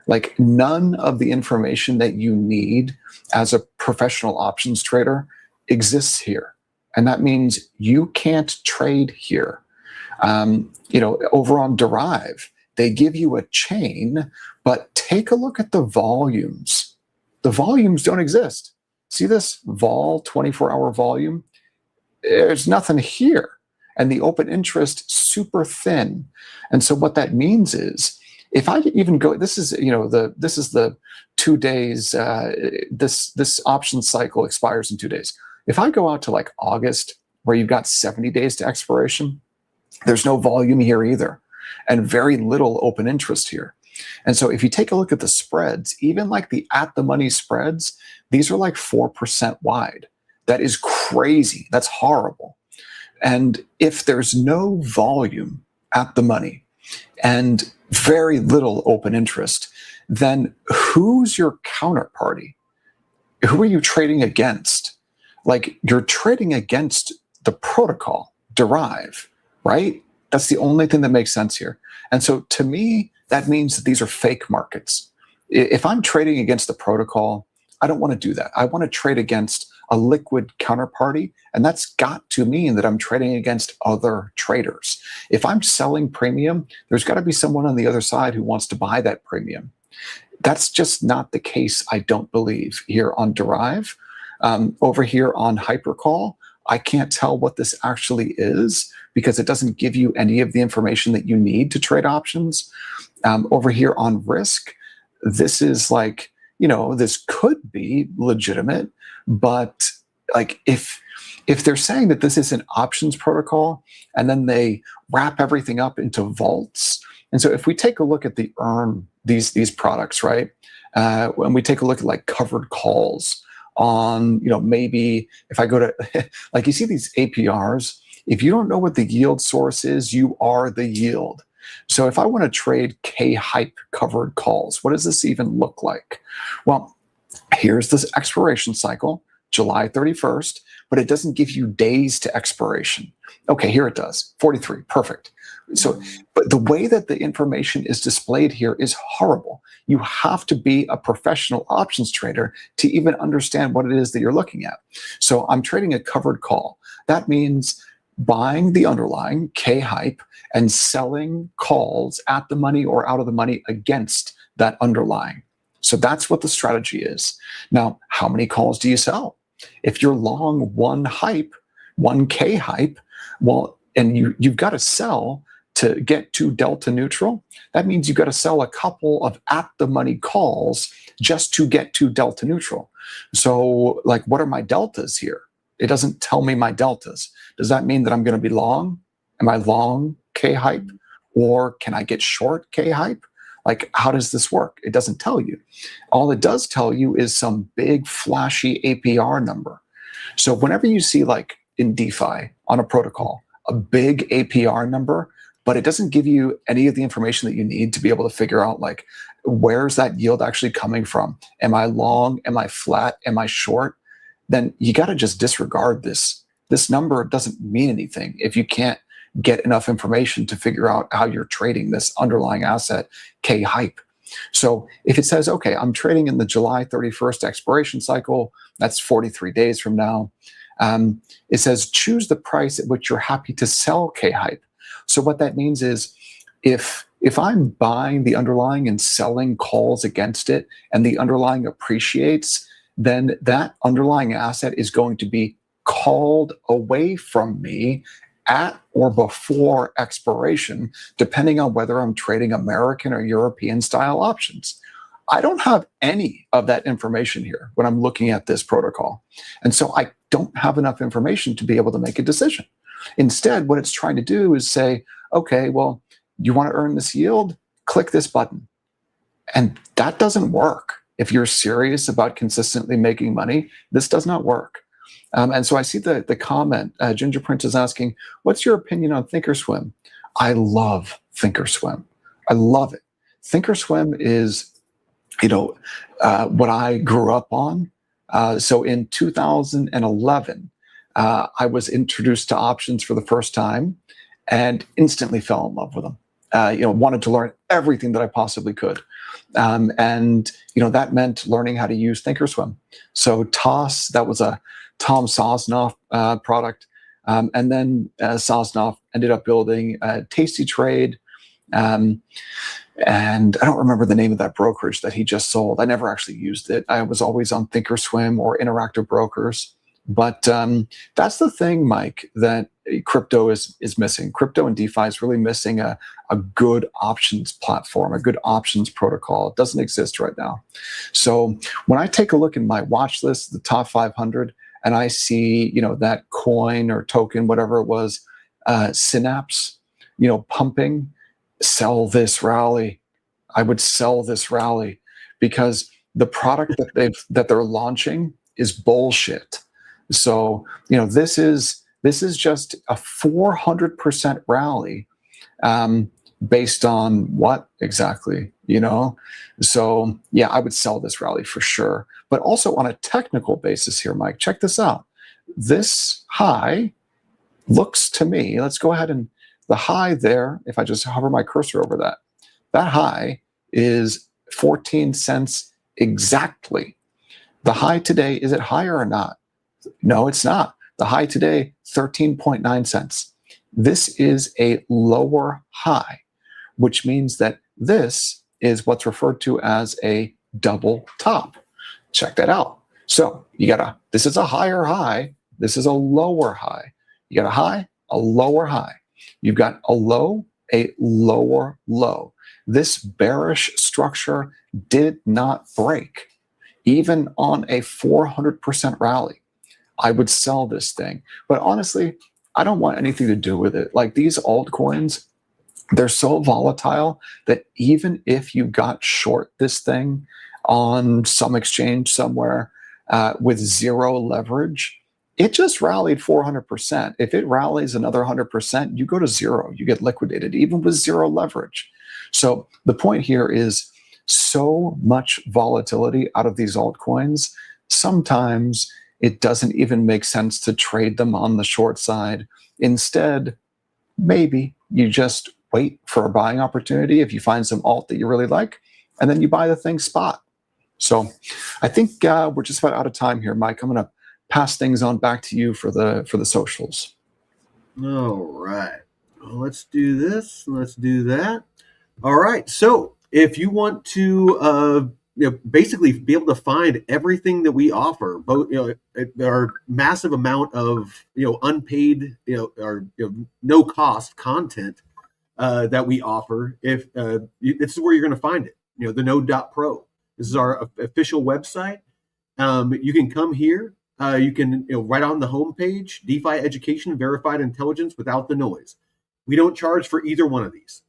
Like, none of the information that you need as a professional options trader exists here. And that means you can't trade here. Over on Derive, they give you a chain, but take a look at the volumes. The volumes don't exist. See this vol 24-hour volume? There's nothing here. And the open interest super thin. And so what that means is, if I even go, this is the 2 days, this option cycle expires in 2 days. If I go out to like August, where you've got 70 days to expiration, there's no volume here either, and very little open interest here. And so if you take a look at the spreads, even like the at the money spreads, these are like 4% wide. That is crazy. That's horrible. And if there's no volume at the money and very little open interest, then who's your counterparty? Who are you trading against? Like, you're trading against the protocol, Derive, right? That's the only thing that makes sense here. And so to me, that means that these are fake markets. If I'm trading against the protocol, I don't want to do that. I want to trade against a liquid counterparty, and that's got to mean that I'm trading against other traders. If I'm selling premium, there's got to be someone on the other side who wants to buy that premium. That's just not the case, I don't believe, here on Derive. Over here on Hypercall, I can't tell what this actually is because it doesn't give you any of the information that you need to trade options. Over here on RISC, this is like, this could be legitimate, but like if they're saying that this is an options protocol and then they wrap everything up into vaults, and so if we take a look at the these products, right, when we take a look at like covered calls on, maybe if I go to like, you see these APRs, if you don't know what the yield source is, you are the yield. So if I want to trade K-hype covered calls, what does this even look like? Well, here's this expiration cycle, July 31st, but it doesn't give you days to expiration. Okay, here it does, 43, perfect. So, but the way that the information is displayed here is horrible. You have to be a professional options trader to even understand what it is that you're looking at. So I'm trading a covered call. That means buying the underlying K-hype and selling calls at the money or out of the money against that underlying. So that's what the strategy is. Now, how many calls do you sell? If you're long one hype, one K-hype, well, and you've got to sell to get to delta neutral, that means you got to sell a couple of at the money calls just to get to delta neutral. So like, what are my deltas here? It doesn't tell me my deltas. Does that mean that I'm going to be long? Am I long K hype? Or can I get short K hype? Like, how does this work? It doesn't tell you. All it does tell you is some big flashy APR number. So whenever you see, like in DeFi on a protocol, a big APR number, but it doesn't give you any of the information that you need to be able to figure out, like, where's that yield actually coming from? Am I long? Am I flat? Am I short? Then you got to just disregard this. This number doesn't mean anything if you can't get enough information to figure out how you're trading this underlying asset, K hype. So if it says, okay, I'm trading in the July 31st expiration cycle, that's 43 days from now. It says, choose the price at which you're happy to sell K hype. So what that means is if I'm buying the underlying and selling calls against it and the underlying appreciates, then that underlying asset is going to be called away from me at or before expiration, depending on whether I'm trading American or European style options. I don't have any of that information here when I'm looking at this protocol. And so I don't have enough information to be able to make a decision. Instead, what it's trying to do is say, okay, well, you want to earn this yield? Click this button. And that doesn't work. If you're serious about consistently making money, this does not work. And so I see the comment, Ginger Prince is asking, what's your opinion on Thinkorswim? I love Thinkorswim. I love it. Thinkorswim is, what I grew up on. So in 2011, I was introduced to options for the first time and instantly fell in love with them. Wanted to learn everything that I possibly could. And that meant learning how to use Thinkorswim. So TOS, that was a Tom Sosnoff product. And then Sosnoff ended up building Tasty Trade. And I don't remember the name of that brokerage that he just sold. I never actually used it. I was always on Thinkorswim or Interactive Brokers. But that's the thing, Mike, that crypto is missing. Crypto and DeFi is really missing a good options platform, a good options protocol. It doesn't exist right now. So when I take a look in my watch list, the top 500, and I see, that coin or token, whatever it was, Synapse, pumping, sell this rally. I would sell this rally because the product that they're launching is bullshit. So, this is just a 400% rally based on what exactly, So, yeah, I would sell this rally for sure. But also on a technical basis here, Mike, check this out. This high looks to me, let's go ahead and the high there, if I just hover my cursor over that high is 14 cents exactly. The high today, is it higher or not? No, it's not. The high today, 13.9 cents. This is a lower high, which means that this is what's referred to as a double top. Check that out. So this is a higher high. This is a lower high. You got a high, a lower high. You've got a low, a lower low. This bearish structure did not break, even on a 400% rally. I would sell this thing. But honestly, I don't want anything to do with it. Like these altcoins, they're so volatile that even if you got short this thing on some exchange somewhere with zero leverage, it just rallied 400%. If it rallies another 100%, you go to zero. You get liquidated, even with zero leverage. So the point here is so much volatility out of these altcoins. Sometimes it doesn't even make sense to trade them on the short side. Instead, maybe you just wait for a buying opportunity if you find some alt that you really like, and then you buy the thing spot. So I think we're just about out of time here, Mike. I'm going to pass things on back to you for the socials. All right. Well, let's do this. Let's do that. All right. So if you want to basically be able to find everything that we offer, both our massive amount of unpaid or no cost content that we offer. If this is where you're going to find it, the Node.pro. This is our official website. You can come here. You can right on the homepage, DeFi education, verified intelligence without the noise. We don't charge for either one of these,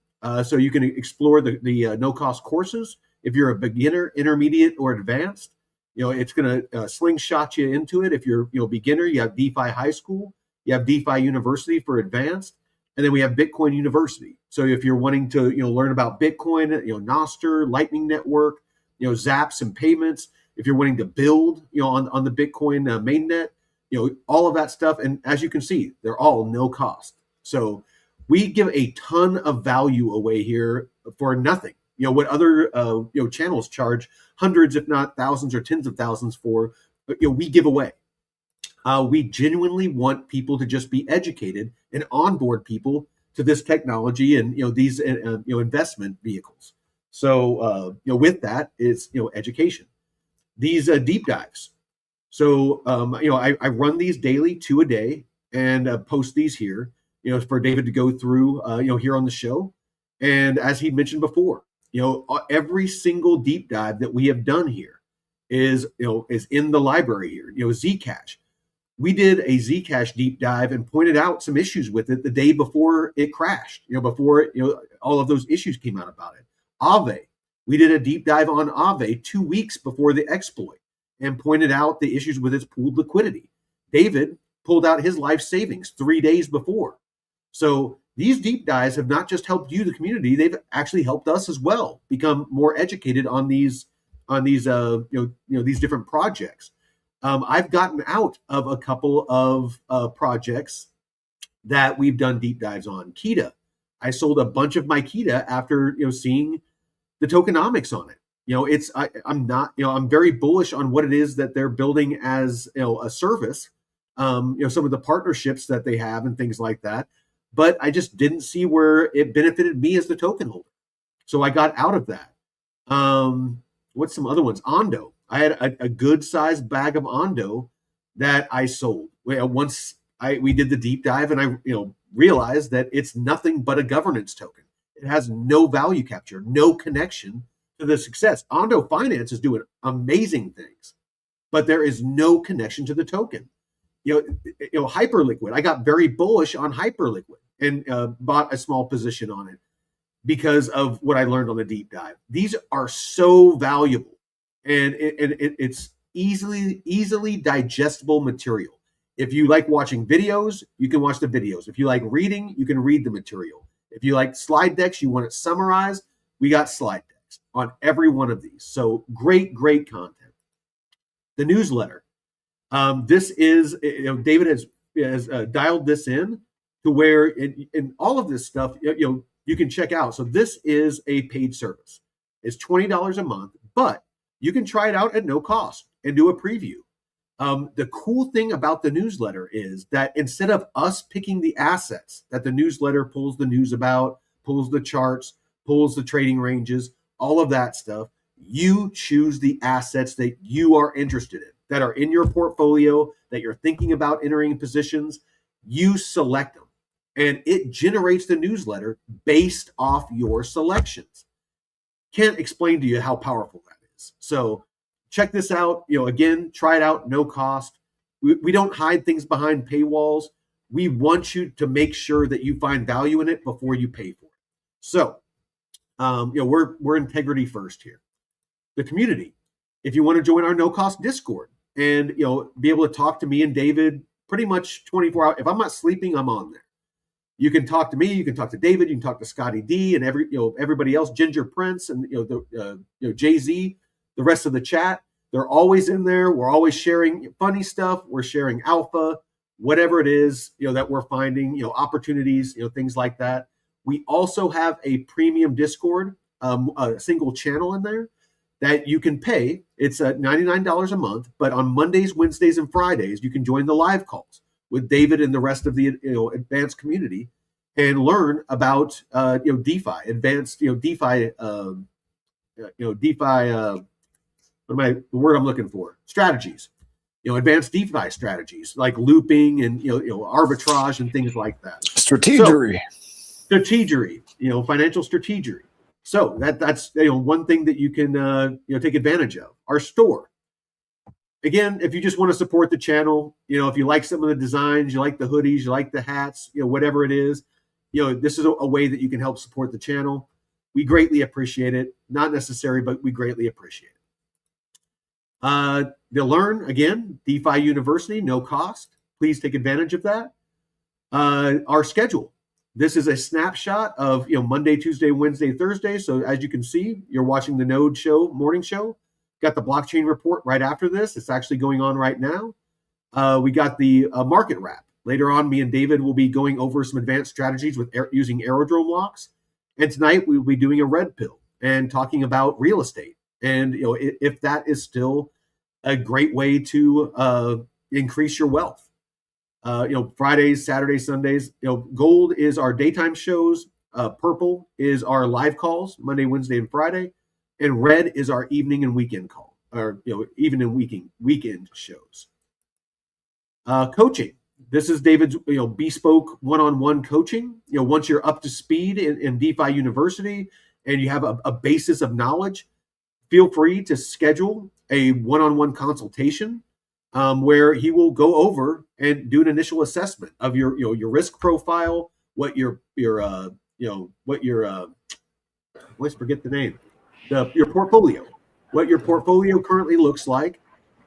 so you can explore the no cost courses. If you're a beginner, intermediate, or advanced, it's going to slingshot you into it. If you're beginner, you have DeFi High School, you have DeFi University for advanced, and then we have Bitcoin University. So if you're wanting to learn about Bitcoin, Nostr, Lightning Network, Zaps and payments, if you're wanting to build on the Bitcoin mainnet, all of that stuff. And as you can see, they're all no cost. So we give a ton of value away here for nothing. What other channels charge hundreds, if not thousands or tens of thousands for, we give away. We genuinely want people to just be educated and onboard people to this technology and these investment vehicles. So with that is education. These deep dives. So I run these daily, 2 a day, and post these here. For David to go through here on the show. And as he mentioned before, every single deep dive that we have done here is in the library here. Zcash. We did a Zcash deep dive and pointed out some issues with it the day before it crashed, before all of those issues came out about it. Aave. We did a deep dive on Aave 2 weeks before the exploit and pointed out the issues with its pooled liquidity. David pulled out his life savings 3 days before. So these deep dives have not just helped you, the community, they've actually helped us as well become more educated on these these different projects. I've gotten out of a couple of projects that we've done deep dives on. Kita. I sold a bunch of my Kita after seeing the tokenomics on it. I'm very bullish on what it is that they're building as a service. Some of the partnerships that they have and things like that. But I just didn't see where it benefited me as the token holder. So I got out of that. What's some other ones? Ondo. I had a good sized bag of Ondo that I sold. Once we did the deep dive and I realized that it's nothing but a governance token. It has no value capture, no connection to the success. Ondo Finance is doing amazing things, but there is no connection to the token. Hyperliquid. I got very bullish on Hyperliquid and bought a small position on it because of what I learned on the deep dive. These are so valuable, and it's easily digestible material. If you like watching videos, you can watch the videos. If you like reading, you can read the material. If you like slide decks, you want it summarized, we got slide decks on every one of these. So great content. The newsletter. This is, David has dialed this in to where in all of this stuff, you can check out. So this is a paid service. It's $20 a month, but you can try it out at no cost and do a preview. The cool thing about the newsletter is that instead of us picking the assets that the newsletter pulls the news about, pulls the charts, pulls the trading ranges, all of that stuff, you choose the assets that you are interested in, that are in your portfolio, that you're thinking about entering positions. You select them, and it generates the newsletter based off your selections. Can't explain to you how powerful that is. So check this out. Again, try it out, no cost. We don't hide things behind paywalls. We want you to make sure that you find value in it before you pay for it. So, we're integrity first here. The community. If you want to join our no-cost Discord and be able to talk to me and David pretty much 24 hours. If I'm not sleeping, I'm on there. You can talk to me. You can talk to David. You can talk to Scotty D and everybody else, Ginger Prince and Jay Z, the rest of the chat. They're always in there. We're always sharing funny stuff. We're sharing alpha, whatever it is that we're finding, opportunities, things like that. We also have a premium Discord, a single channel in there that you can pay. It's $99 a month, but on Mondays, Wednesdays, and Fridays, you can join the live calls with David and the rest of the advanced community and learn about DeFi, advanced DeFi, DeFi. The word I'm looking for? Strategies. Advanced DeFi strategies like looping and arbitrage and things like that. Strategery. strategery, financial strategery. So that's one thing that you can take advantage of. Our store. Again, if you just want to support the channel, if you like some of the designs, you like the hoodies, you like the hats, whatever it is, this is a way that you can help support the channel. We greatly appreciate it. Not necessary, but we greatly appreciate it. They'll learn, again, DeFi University, no cost. Please take advantage of that. Our schedule. This is a snapshot of Monday, Tuesday, Wednesday, Thursday. So as you can see, you're watching the Node Show morning show. Got the blockchain report right after this. It's actually going on right now. We got the market wrap. Later on, me and David will be going over some advanced strategies with using aerodrome locks. And tonight we'll be doing a red pill and talking about real estate. And if that is still a great way to increase your wealth. Fridays, Saturdays, Sundays. Gold is our daytime shows. Purple is our live calls, Monday, Wednesday, and Friday. And red is our evening and weekend call, or even in weekend shows. Coaching. This is David's bespoke one-on-one coaching. Once you're up to speed in DeFi University and you have a basis of knowledge, feel free to schedule a one-on-one consultation where he will go over and do an initial assessment of your risk profile, what your let's forget the name. Your portfolio, what your portfolio currently looks like,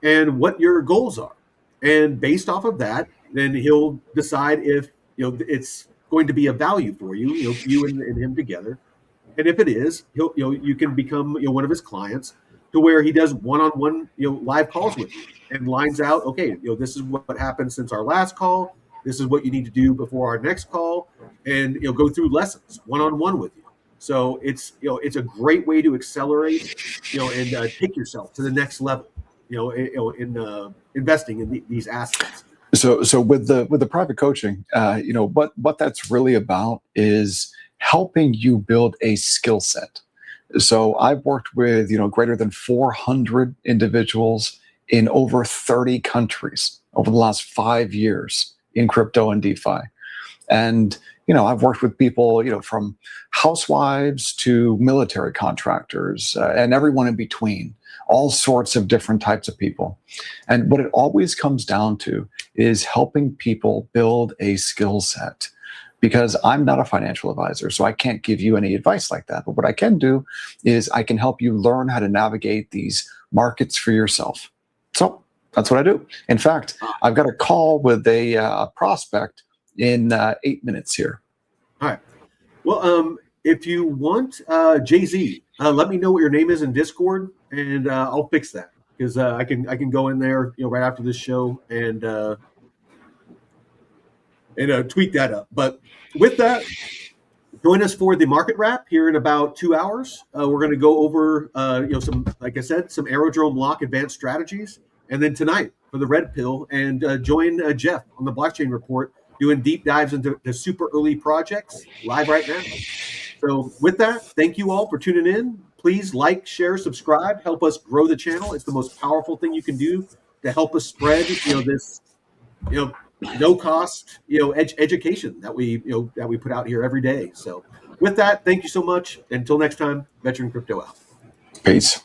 and what your goals are. And based off of that, then he'll decide if it's going to be a value for you, you and him together. And if it is, you can become one of his clients to where he does one-on-one live calls with you and lines out, okay, this is what happened since our last call. This is what you need to do before our next call, and go through lessons one-on-one with you. So it's a great way to accelerate, and take yourself to the next level, in investing in these assets. So with the private coaching, what that's really about is helping you build a skill set. So I've worked with greater than 400 individuals in over 30 countries over the last 5 years in crypto and DeFi. And I've worked with people, from housewives to military contractors and everyone in between, all sorts of different types of people. And what it always comes down to is helping people build a skill set. Because I'm not a financial advisor, so I can't give you any advice like that. But what I can do is I can help you learn how to navigate these markets for yourself. So that's what I do. In fact, I've got a call with a prospect in 8 minutes here. All right. Well, if you want Jay-Z, let me know what your name is in Discord, and I'll fix that, because I can go in there right after this show and tweak that up. But with that, join us for the market wrap here in about 2 hours. We're going to go over some, like I said, some aerodrome lock advanced strategies, and then tonight for the red pill, and join Jeff on the blockchain report doing deep dives into the super early projects live right now. So with that, thank you all for tuning in. Please like, share, subscribe, help us grow the channel. It's the most powerful thing you can do to help us spread this no cost education that we put out here every day. So with that, thank you so much. Until next time, Veteran Crypto out. Peace.